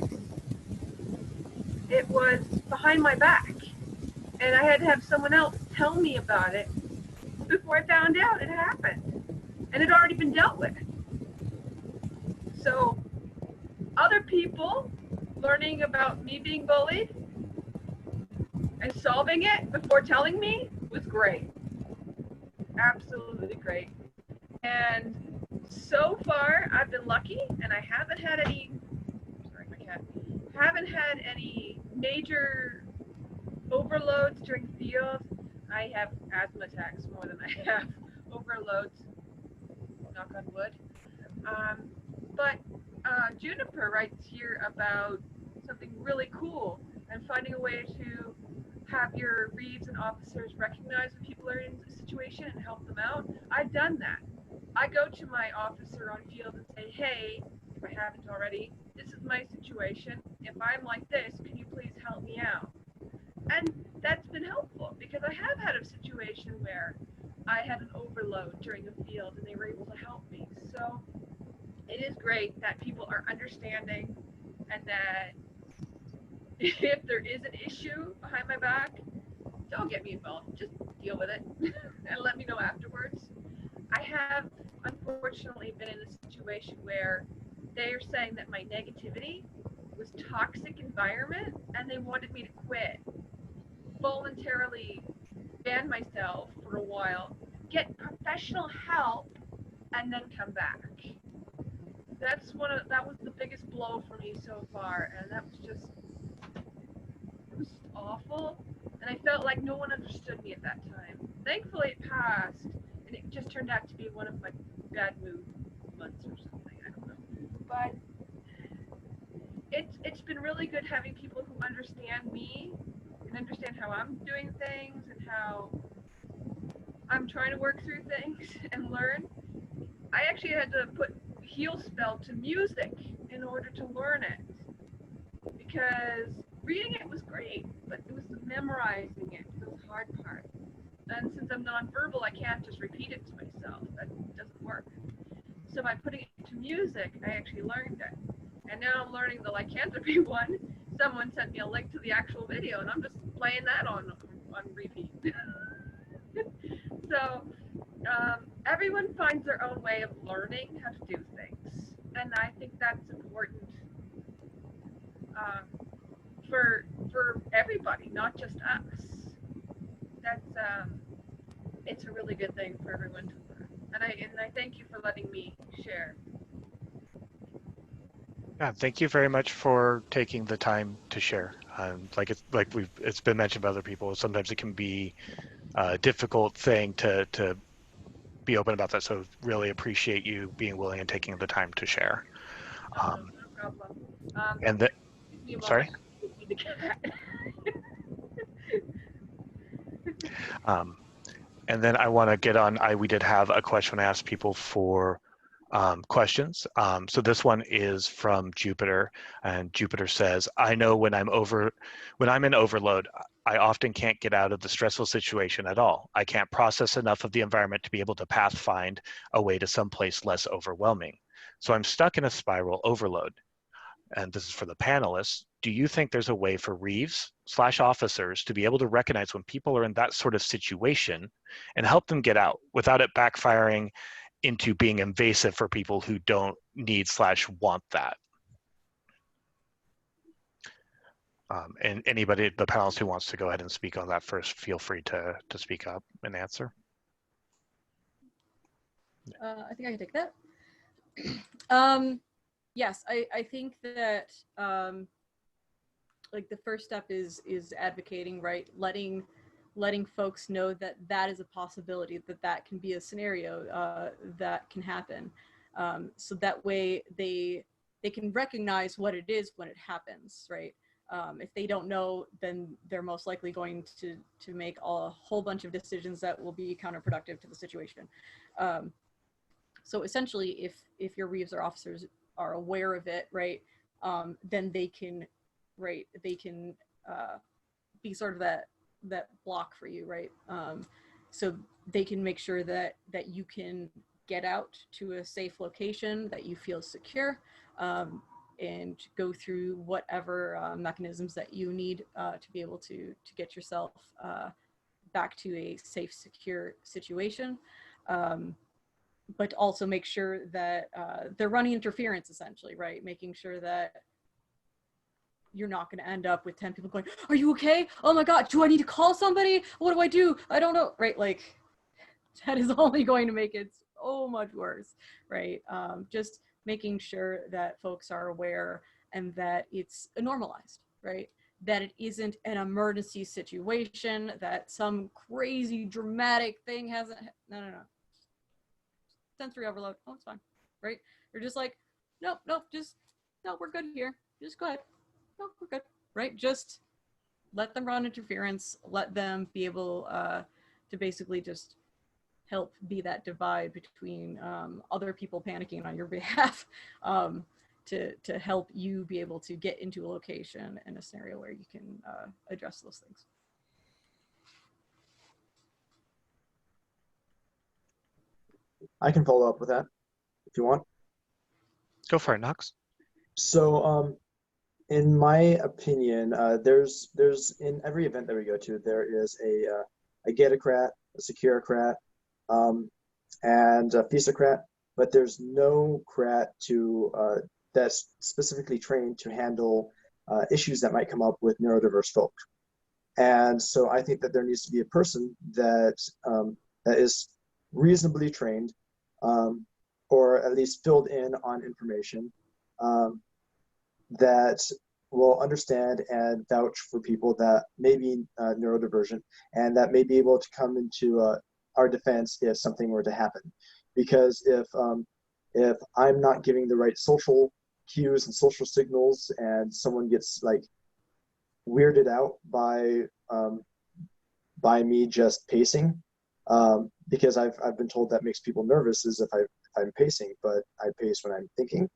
It was behind my back, and I had to have someone else tell me about it before I found out it happened, and it had already been dealt with. So other people learning about me being bullied and solving it before telling me was great. Absolutely great. And so far I've been lucky, and I haven't had any, sorry, my cat, haven't had any major overloads during field. I have asthma attacks more than I have overloads, knock on wood. But Juniper writes here about something really cool, and finding a way to have your reads and officers recognize when people are in a situation and help them out. I've done that. I go to my officer on field and say, hey, if I haven't already, this is my situation. If I'm like this, can you please help me out? And that's been helpful, because I have had a situation where I had an overload during a field and they were able to help me. So it is great that people are understanding, and that if there is an issue behind my back, don't get me involved. Just deal with it and let me know afterwards. I have unfortunately been in a situation where they are saying that my negativity was toxic environment, and they wanted me to quit, voluntarily ban myself for a while, get professional help, and then come back. That was the biggest blow for me so far, and that was just, it was awful, and I felt like no one understood me at that time. Thankfully it passed, and it just turned out to be one of my bad mood months or something, I don't know. But it's been really good having people who understand me and understand how I'm doing things and how I'm trying to work through things and learn. I actually had to put heal spell to music in order to learn it, because reading it was great, but it was memorizing it was the hard part. And since I'm nonverbal, I can't just repeat it to myself. That doesn't work. So by putting it to music, I actually learned it. And now I'm learning the lycanthropy one. Someone sent me a link to the actual video, and I'm just playing that on repeat. So everyone finds their own way of learning how to do things, and I think that's important for everybody, not just us. That's it's a really good thing for everyone to learn, and I thank you for letting me share. Yeah, thank you very much for taking the time to share. It's been mentioned by other people, sometimes it can be a difficult thing to be open about that. So really appreciate you being willing and taking the time to share. No problem. And that, Give me a sorry. moment to feed the cat. And then I want to get on, we did have a question I asked people for questions. So this one is from Jupiter, and Jupiter says, I know when I'm in overload, I often can't get out of the stressful situation at all. I can't process enough of the environment to be able to find a way to someplace less overwhelming. So I'm stuck in a spiral overload. and this is for the panelists, do you think there's a way for Reeves/officers to be able to recognize when people are in that sort of situation and help them get out without it backfiring into being invasive for people who don't need/want that? And anybody, the panelists who wants to go ahead and speak on that first, feel free to speak up and answer. I think I can take that. Yes, I think that like the first step is advocating, right? Letting folks know that that is a possibility, that can be a scenario that can happen. So that way they can recognize what it is when it happens, right? If they don't know, then they're most likely going to make a whole bunch of decisions that will be counterproductive to the situation. So essentially, if your Reeves or officers are aware of it, right, then they can, right, they can be sort of that block for you, right? So they can make sure that you can get out to a safe location, that you feel secure, and go through whatever mechanisms that you need to be able to get yourself back to a safe, secure situation. But also make sure that they're running interference, essentially, right? Making sure that you're not going to end up with 10 people going, "Are you okay? Oh my God, do I need to call somebody? What do I do? I don't know," right? Like, that is only going to make it so much worse, right? Just making sure that folks are aware and that it's normalized, right? That it isn't an emergency situation, that some crazy dramatic thing hasn't, no. Sensory overload, oh, it's fine, right? You're just like, nope, just, no, we're good here. Just go ahead. No, we're good, right? Just let them run interference, let them be able to basically just help be that divide between other people panicking on your behalf to help you be able to get into a location in a scenario where you can address those things. I can follow up with that if you want. Go for it, Knox. So, in my opinion, there's in every event that we go to, there is a Getocrat, a Securocrat, and a Fisocrat, but there's no Crat that's specifically trained to handle issues that might come up with neurodiverse folk. And so I think that there needs to be a person that that is reasonably trained, or at least filled in on information, that will understand and vouch for people that may be neurodivergent, and that may be able to come into our defense if something were to happen. Because if I'm not giving the right social cues and social signals, and someone gets like weirded out by me just pacing, because I've been told that makes people nervous is if I'm pacing, but I pace when I'm thinking,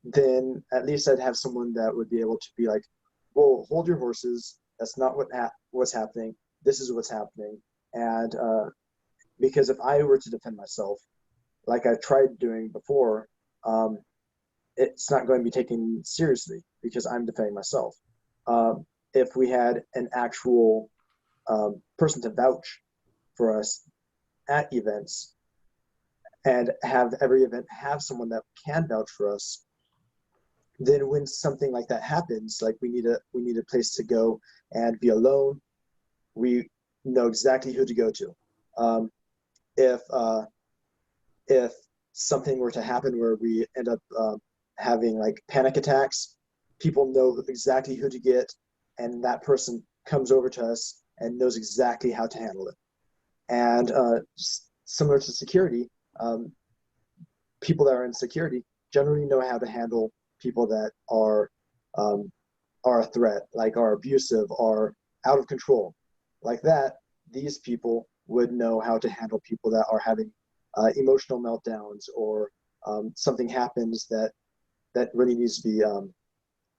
then at least I'd have someone that would be able to be like, whoa, hold your horses. That's not what's happening. This is what's happening. And because if I were to defend myself, like I've tried doing before, it's not going to be taken seriously because I'm defending myself. If we had an actual person to vouch for us at events, and have every event have someone that can vouch for us, then when something like that happens, like we need a place to go and be alone, we know exactly who to go to. If something were to happen where we end up having like panic attacks, people know exactly who to get, and that person comes over to us and knows exactly how to handle it. And similar to security, people that are in security generally know how to handle people that are a threat, like are abusive, are out of control. Like that, these people would know how to handle people that are having emotional meltdowns, or something happens that really needs to be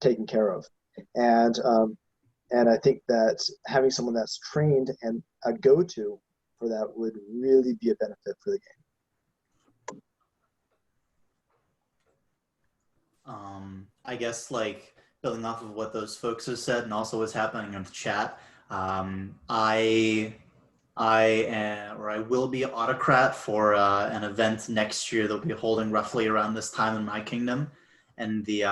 taken care of. And I think that having someone that's trained and a go-to for that would really be a benefit for the game. I guess like building off of what those folks have said and also what's happening in the chat, I will be autocrat for an event next year that we'll be holding roughly around this time in my kingdom, and the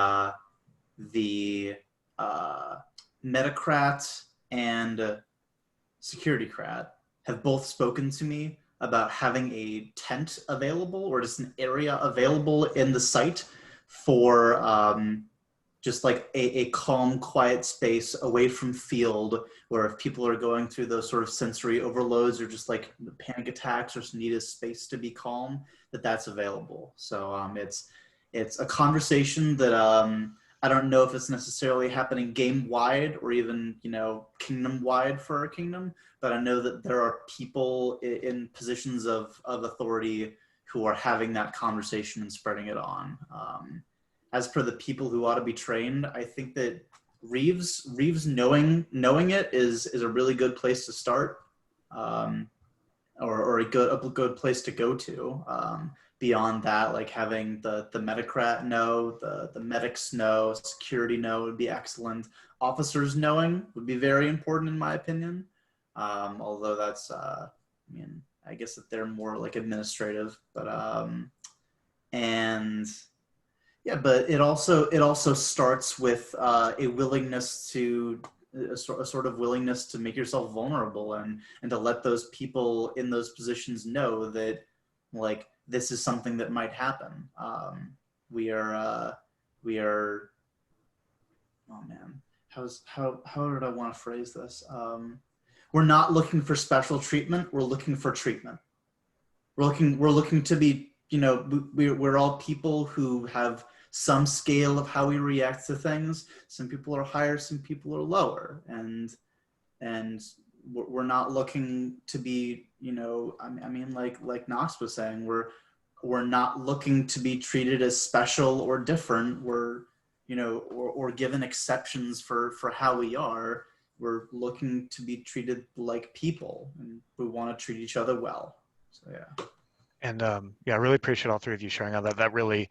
Metacrat and Securitycrat have both spoken to me about having a tent available or just an area available in the site for just like a calm, quiet space away from field, where if people are going through those sort of sensory overloads or just like panic attacks or just need a space to be calm, that's available. So it's a conversation that I don't know if it's necessarily happening game wide or even, you know, kingdom wide for our kingdom, but I know that there are people in positions of authority who are having that conversation and spreading it on. As per the people who ought to be trained, I think that Reeves knowing it is a really good place to start, or a good place to go to. Beyond that, like having the Metacrat know, the medics know, security know would be excellent. Officers knowing would be very important in my opinion. Although that's, I mean, I guess that they're more like administrative, but and yeah, but it also starts with a willingness to a sort of willingness to make yourself vulnerable and to let those people in those positions know that like this is something that might happen. We are oh man, how did I want to phrase this? We're not looking for special treatment. We're looking for treatment. We're looking to be, you know, we're all people who have some scale of how we react to things. Some people are higher, some people are lower, and we're not looking to be, you know, I mean, like Knox was saying, we're not looking to be treated as special or different. We're, you know, or given exceptions for how we are. We're looking to be treated like people, and we want to treat each other well. So yeah. And yeah, I really appreciate all three of you sharing on that. That really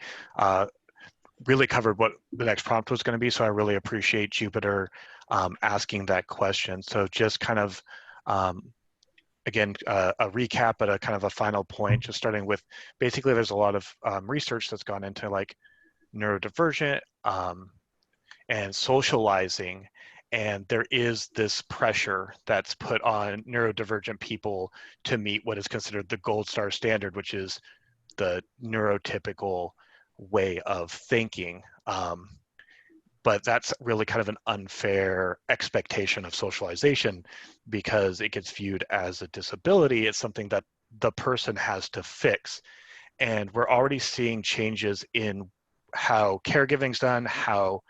really covered what the next prompt was going to be. So I really appreciate Jupiter asking that question. So just kind of, again, a recap at a kind of a final point, just starting with, basically there's a lot of research that's gone into like neurodivergent and socializing. And there is this pressure that's put on neurodivergent people to meet what is considered the gold star standard, which is the neurotypical way of thinking. But that's really kind of an unfair expectation of socialization because it gets viewed as a disability. It's something that the person has to fix. And we're already seeing changes in how caregiving's done, how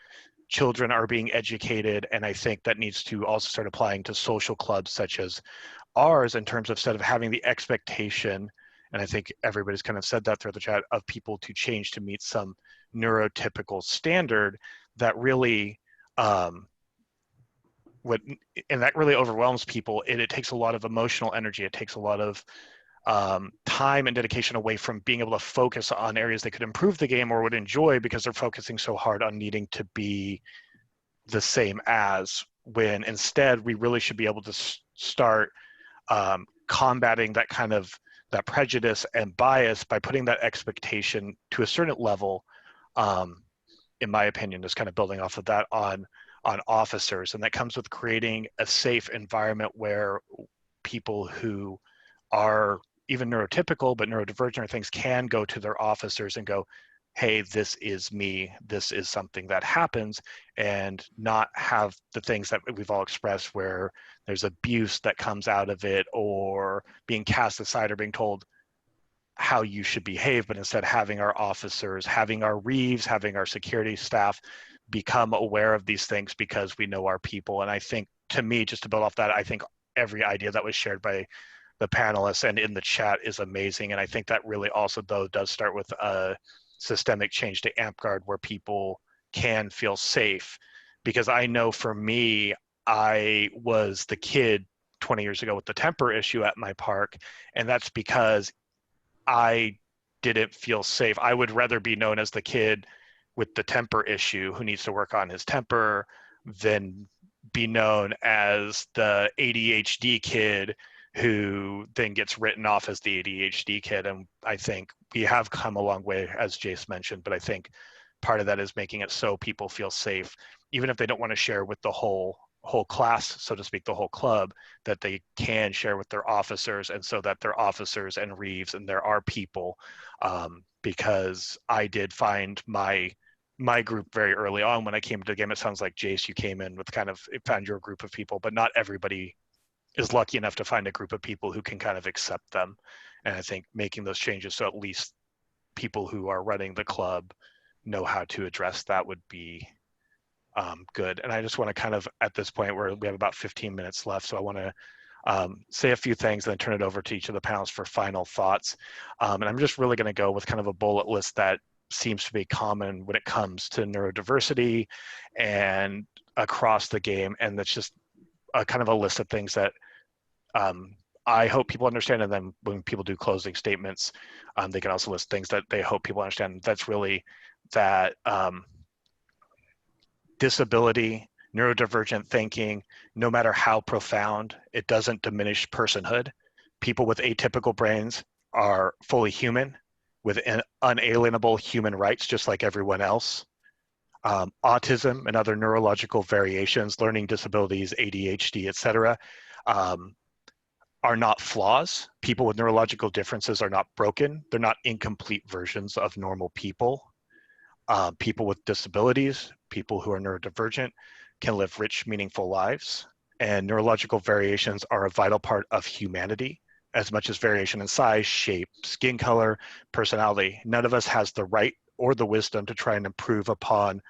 children are being educated. And I think that needs to also start applying to social clubs such as ours in terms of, instead of having the expectation, and I think everybody's kind of said that throughout the chat, of people to change to meet some neurotypical standard, that really and that really overwhelms people. It takes a lot of emotional energy. It takes a lot of time and dedication away from being able to focus on areas they could improve the game or would enjoy, because they're focusing so hard on needing to be the same as, when instead we really should be able to start combating that kind of that prejudice and bias by putting that expectation to a certain level, in my opinion, is kind of building off of that on officers. And that comes with creating a safe environment where people who are even neurotypical but neurodivergent or things can go to their officers and go, hey, this is me, this is something that happens, and not have the things that we've all expressed where there's abuse that comes out of it, or being cast aside or being told how you should behave, but instead having our officers, having our Reeves, having our security staff become aware of these things because we know our people. And I think, to me, just to build off that, I think every idea that was shared by the panelists and in the chat is amazing. And I think that really also, though, does start with a systemic change to Amtgard where people can feel safe. Because I know for me, I was the kid 20 years ago with the temper issue at my park, and that's because I didn't feel safe. I would rather be known as the kid with the temper issue who needs to work on his temper than be known as the ADHD kid who then gets written off as the ADHD kid. And I think we have come a long way, as Jace mentioned, but I think part of that is making it so people feel safe, even if they don't want to share with the whole class, so to speak, the whole club, that they can share with their officers, and so that their officers and Reeves and there are people, because I did find my group very early on when I came to the game. It sounds like Jace, you came in with found your group of people, but not everybody is lucky enough to find a group of people who can kind of accept them. And I think making those changes so at least people who are running the club know how to address that would be good. And I just want to kind of, at this point where we have about 15 minutes left, so I want to say a few things, then turn it over to each of the panelists for final thoughts. And I'm just really going to go with kind of a bullet list that seems to be common when it comes to neurodiversity and across the game. And that's just a kind of a list of things that I hope people understand. And then when people do closing statements, they can also list things that they hope people understand. That's really that disability, neurodivergent thinking, no matter how profound, it doesn't diminish personhood. People with atypical brains are fully human with unalienable human rights, just like everyone else. Autism and other neurological variations, learning disabilities, ADHD, etc., are not flaws. People with neurological differences are not broken. They're not incomplete versions of normal people. People with disabilities, people who are neurodivergent, can live rich, meaningful lives. And neurological variations are a vital part of humanity, as much as variation in size, shape, skin color, personality. None of us has the right or the wisdom to try and improve upon,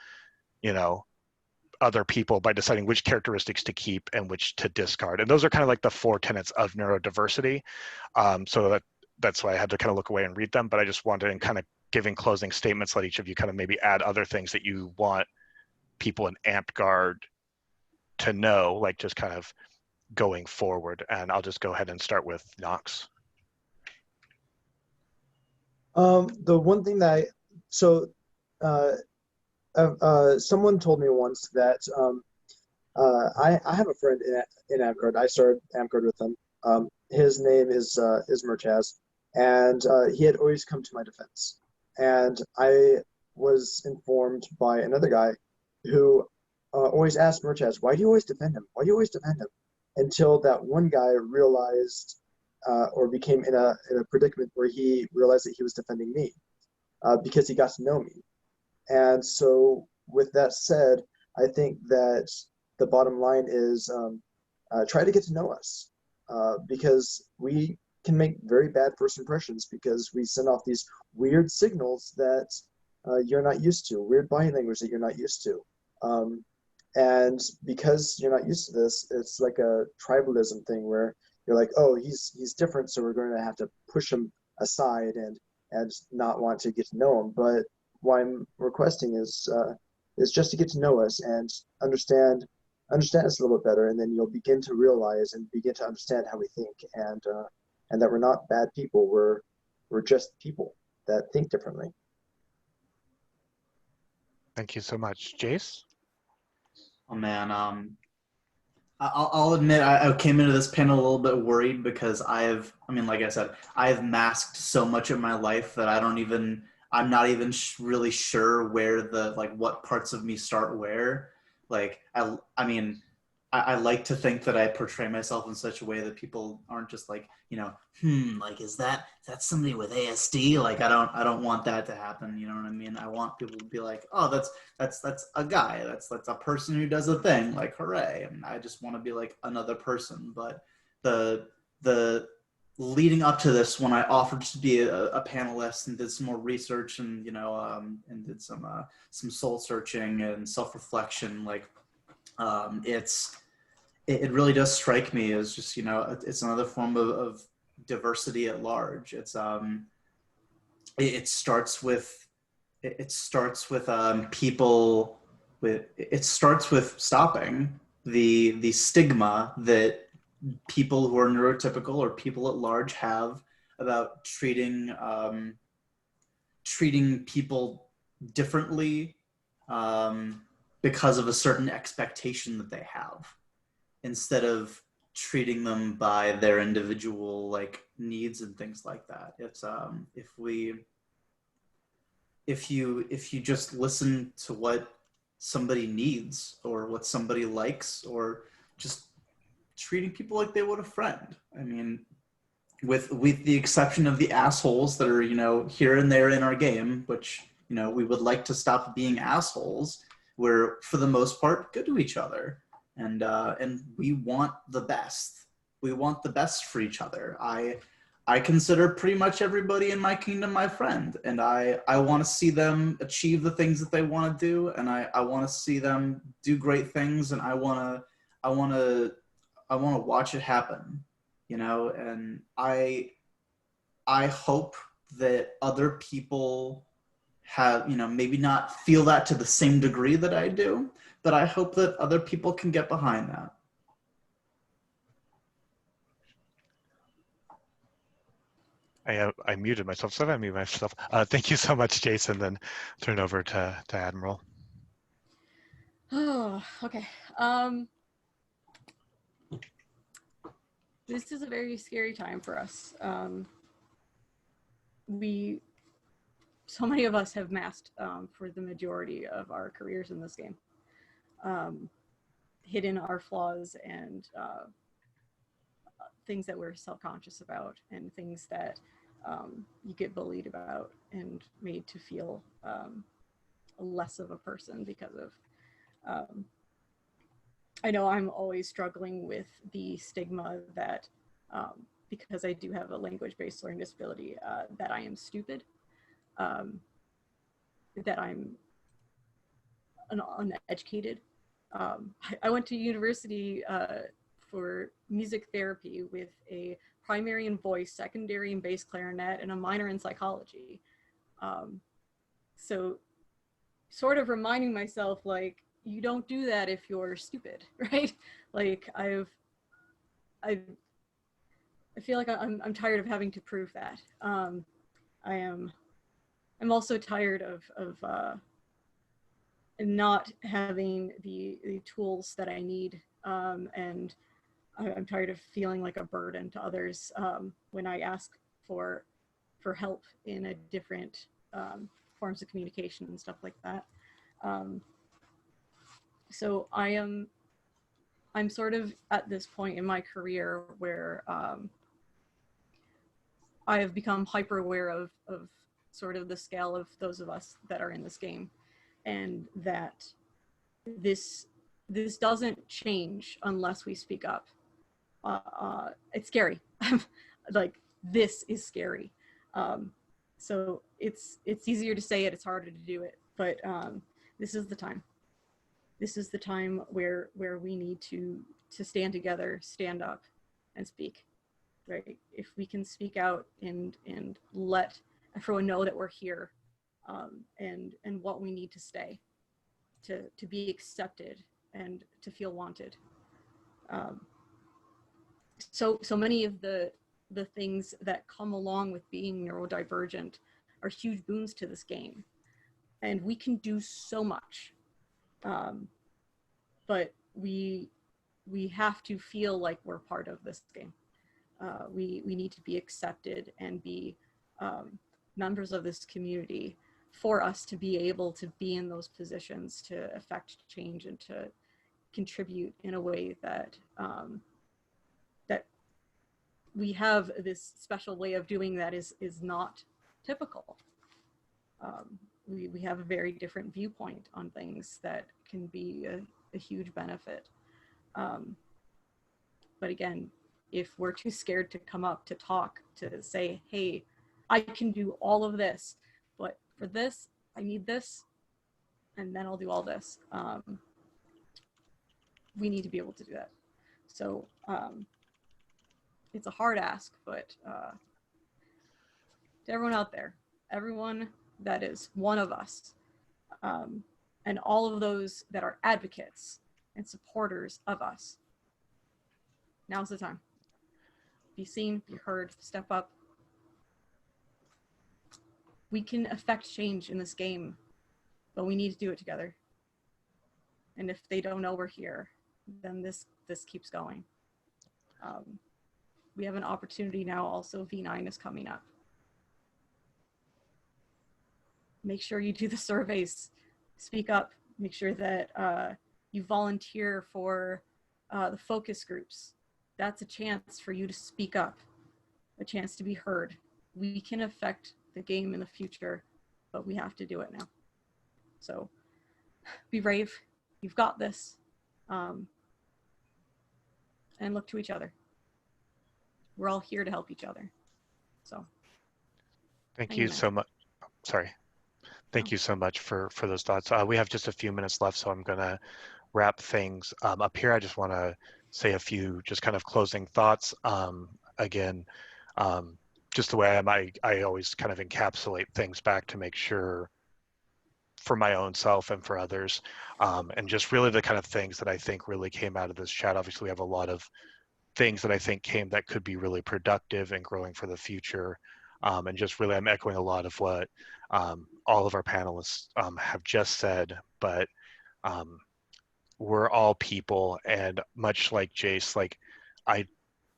other people by deciding which characteristics to keep and which to discard. And those are kind of like the 4 tenets of neurodiversity. So that's why I had to kind of look away and read them, but I just wanted, in kind of giving closing statements, let each of you kind of maybe add other things that you want people in Amtgard to know, like just kind of going forward. And I'll just go ahead and start with Knox. The one thing that someone told me once that I have a friend in Amtgard. I started Amtgard with him. His name is Murchaz, and he had always come to my defense. And I was informed by another guy who always asked Murchaz, "Why do you always defend him? Why do you always defend him?" Until that one guy realized, or became in a predicament where he realized that he was defending me, because he got to know me. And so, with that said, I think that the bottom line is try to get to know us, because we can make very bad first impressions because we send off these weird signals that you're not used to, weird body language that you're not used to. And because you're not used to this, it's like a tribalism thing where you're like, oh, he's different, so we're going to have to push him aside and not want to get to know him. But what I'm requesting is just to get to know us and understand us a little bit better, and then you'll begin to realize and begin to understand how we think, and that we're not bad people. We're just people that think differently. Thank you so much. Jace? Oh man, I'll admit I came into this panel a little bit worried because like I said, I've masked so much of my life that I'm not even really sure where what parts of me start where. I like to think that I portray myself in such a way that people aren't just like, is that somebody with ASD? Like, I don't want that to happen. You know what I mean? I want people to be like, oh, that's a guy. That's a person who does a thing. Like, hooray. And I just want to be like another person. But the leading up to this, when I offered to be a panelist and did some more research and, and did some soul searching and self-reflection, it really does strike me as just, it's another form of diversity at large. It starts with stopping the stigma that people who are neurotypical or people at large have about treating people differently because of a certain expectation that they have, instead of treating them by their individual like needs and things like that. It's if you just listen to what somebody needs or what somebody likes, or just treating people like they would a friend. I mean, with the exception of the assholes that are, you know, here and there in our game, which, you know, we would like to stop being assholes. We're, for the most part, good to each other, and we want the best. We want the best for each other. I consider pretty much everybody in my kingdom my friend, and I want to see them achieve the things that they want to do, and I want to see them do great things, and I want to watch it happen, you know. And I hope that other people have, you know, maybe not feel that to the same degree that I do, but I hope that other people can get behind that. I muted myself, so I muted myself. Thank you so much, Jason. Then turn it over to Admiral. Oh, okay. This is a very scary time for us. So many of us have masked for the majority of our careers in this game, hidden our flaws and things that we're self-conscious about, and things that you get bullied about and made to feel less of a person because of. I know I'm always struggling with the stigma that because I do have a language-based learning disability, that I am stupid, that I'm uneducated. I went to university for music therapy with a primary in voice, secondary in bass clarinet, and a minor in psychology. So sort of reminding myself, like, you don't do that if you're stupid, right? Like, I feel like I'm tired of having to prove that. I'm also tired of not having the tools that I need, and I'm tired of feeling like a burden to others when I ask for help in a different forms of communication and stuff like that. So I'm sort of at this point in my career where I have become hyper aware of sort of the scale of those of us that are in this game, and that this doesn't change unless we speak up. It's scary. Like, this is scary. So it's easier to say it, it's harder to do it, but this is the time. This is the time where we need to stand together, stand up, and speak, right? If we can speak out and let everyone know that we're here, and what we need to stay, to be accepted and to feel wanted. So many of the things that come along with being neurodivergent are huge boons to this game, and we can do so much. But we have to feel like we're part of this game. We need to be accepted and be members of this community for us to be able to be in those positions to affect change and to contribute in a way that that we have this special way of doing that is not typical. We have a very different viewpoint on things that can be a huge benefit. But again, if we're too scared to come up, to talk, to say, hey, I can do all of this, but for this, I need this, and then I'll do all this. We need to be able to do that. So it's a hard ask, but to everyone out there, everyone that is one of us, and all of those that are advocates and supporters of us, now's the time. Be seen, be heard, step up. We can affect change in this game but we need to do it together. And if they don't know we're here, then this keeps going. We have an opportunity now. Also, V9 is coming up. Make sure you do the surveys, speak up, make sure that you volunteer for the focus groups. That's a chance for you to speak up, a chance to be heard. We can affect the game in the future, but we have to do it now. So be brave, you've got this, and look to each other. We're all here to help each other. So Thank you so much. Sorry. Thank you so much for those thoughts. We have just a few minutes left, so I'm gonna wrap things up here. I just wanna say a few just kind of closing thoughts. Again, just the way I am, I always kind of encapsulate things back to make sure for my own self and for others. And just really the kind of things that I think really came out of this chat. Obviously, we have a lot of things that I think that could be really productive and growing for the future. And just really, I'm echoing a lot of what all of our panelists have just said, but we're all people, and much like Jace, like, I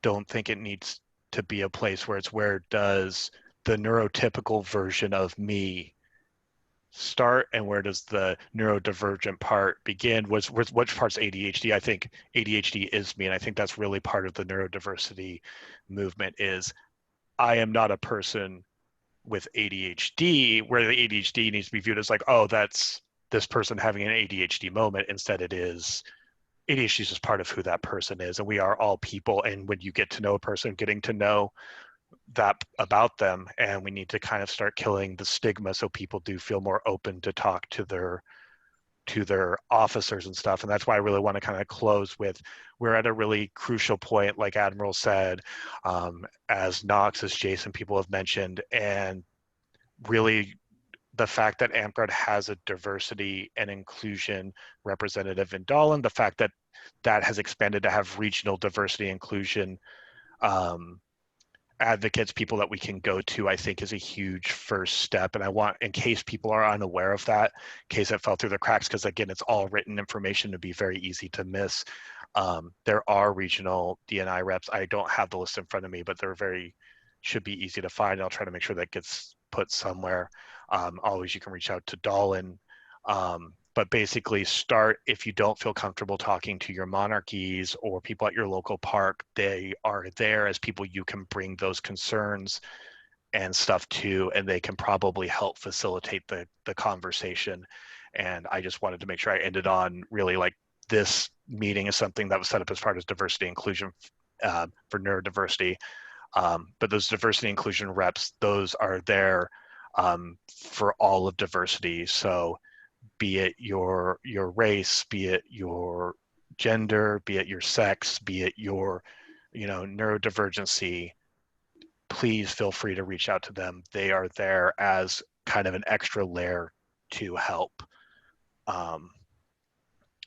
don't think it needs to be a place where it's where does the neurotypical version of me start and where does the neurodivergent part begin? Which part's ADHD? I think ADHD is me, and I think that's really part of the neurodiversity movement is I am not a person with ADHD where the ADHD needs to be viewed as like, oh, that's this person having an ADHD moment. Instead, it is ADHD is just part of who that person is, and we are all people. And when you get to know a person, getting to know that about them, and we need to kind of start killing the stigma so people do feel more open to talk to their officers and stuff. And that's why I really want to kind of close with, we're at a really crucial point, like Admiral said, as Knox, as Jason, people have mentioned, and really the fact that Amtgard has a diversity and inclusion representative in Dahlem, the fact that that has expanded to have regional diversity inclusion advocates, people that we can go to, I think is a huge first step. And I want, in case people are unaware of that, in case it fell through the cracks, because again, it's all written information to be very easy to miss. There are regional DNI reps. I don't have the list in front of me, but should be easy to find. I'll try to make sure that gets put somewhere. Always you can reach out to Dahlem. But basically start, if you don't feel comfortable talking to your monarchies or people at your local park, they are there as people you can bring those concerns and stuff to, and they can probably help facilitate the conversation. And I just wanted to make sure I ended on really like this meeting is something that was set up as part of diversity inclusion for neurodiversity. But those diversity inclusion reps, those are there for all of diversity. So be it your race, be it your gender, be it your sex, be it your, neurodivergency, please feel free to reach out to them. They are there as kind of an extra layer to help.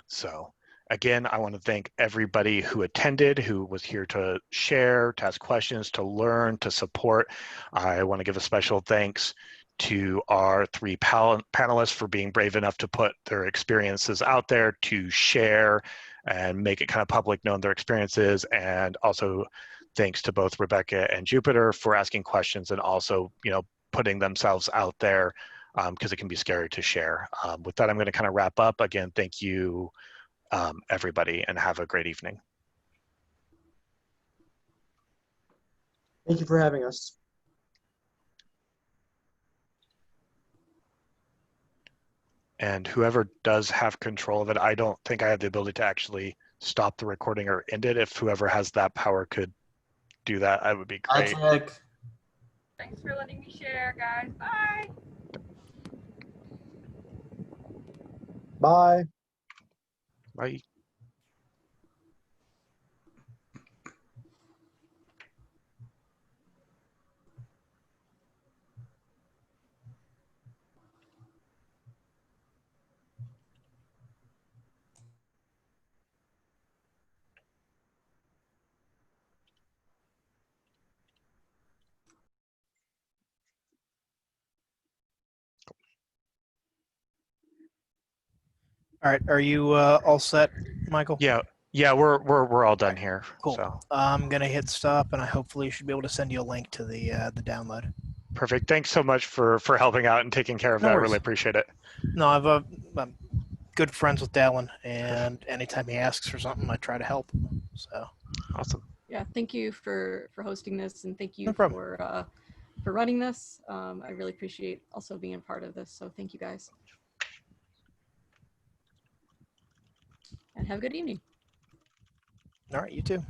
So again, I want to thank everybody who attended, who was here to share, to ask questions, to learn, to support. I want to give a special thanks to our three panelists for being brave enough to put their experiences out there, to share and make it kind of public known their experiences. And also thanks to both Rebecca and Jupiter for asking questions and also, putting themselves out there because it can be scary to share. With that, I'm going to kind of wrap up. Again, thank you, everybody, and have a great evening. Thank you for having us. And whoever does have control of it, I don't think I have the ability to actually stop the recording or end it. If whoever has that power could do that, I would be great. Thanks for letting me share, guys. Bye. Bye. Bye. All right. Are you all set, Michael? Yeah, we're all done here. Cool. So I'm gonna hit stop, and I hopefully should be able to send you a link to the download. perfect. Thanks so much for helping out and taking care of No that. I worries. really appreciate it. No, I'm good friends with Dallin, and anytime he asks for something, I try to help. So Awesome. Yeah, thank you for hosting this, and thank you No problem. for running this. I really appreciate also being a part of this. So thank you guys, and have a good evening. all right, you too.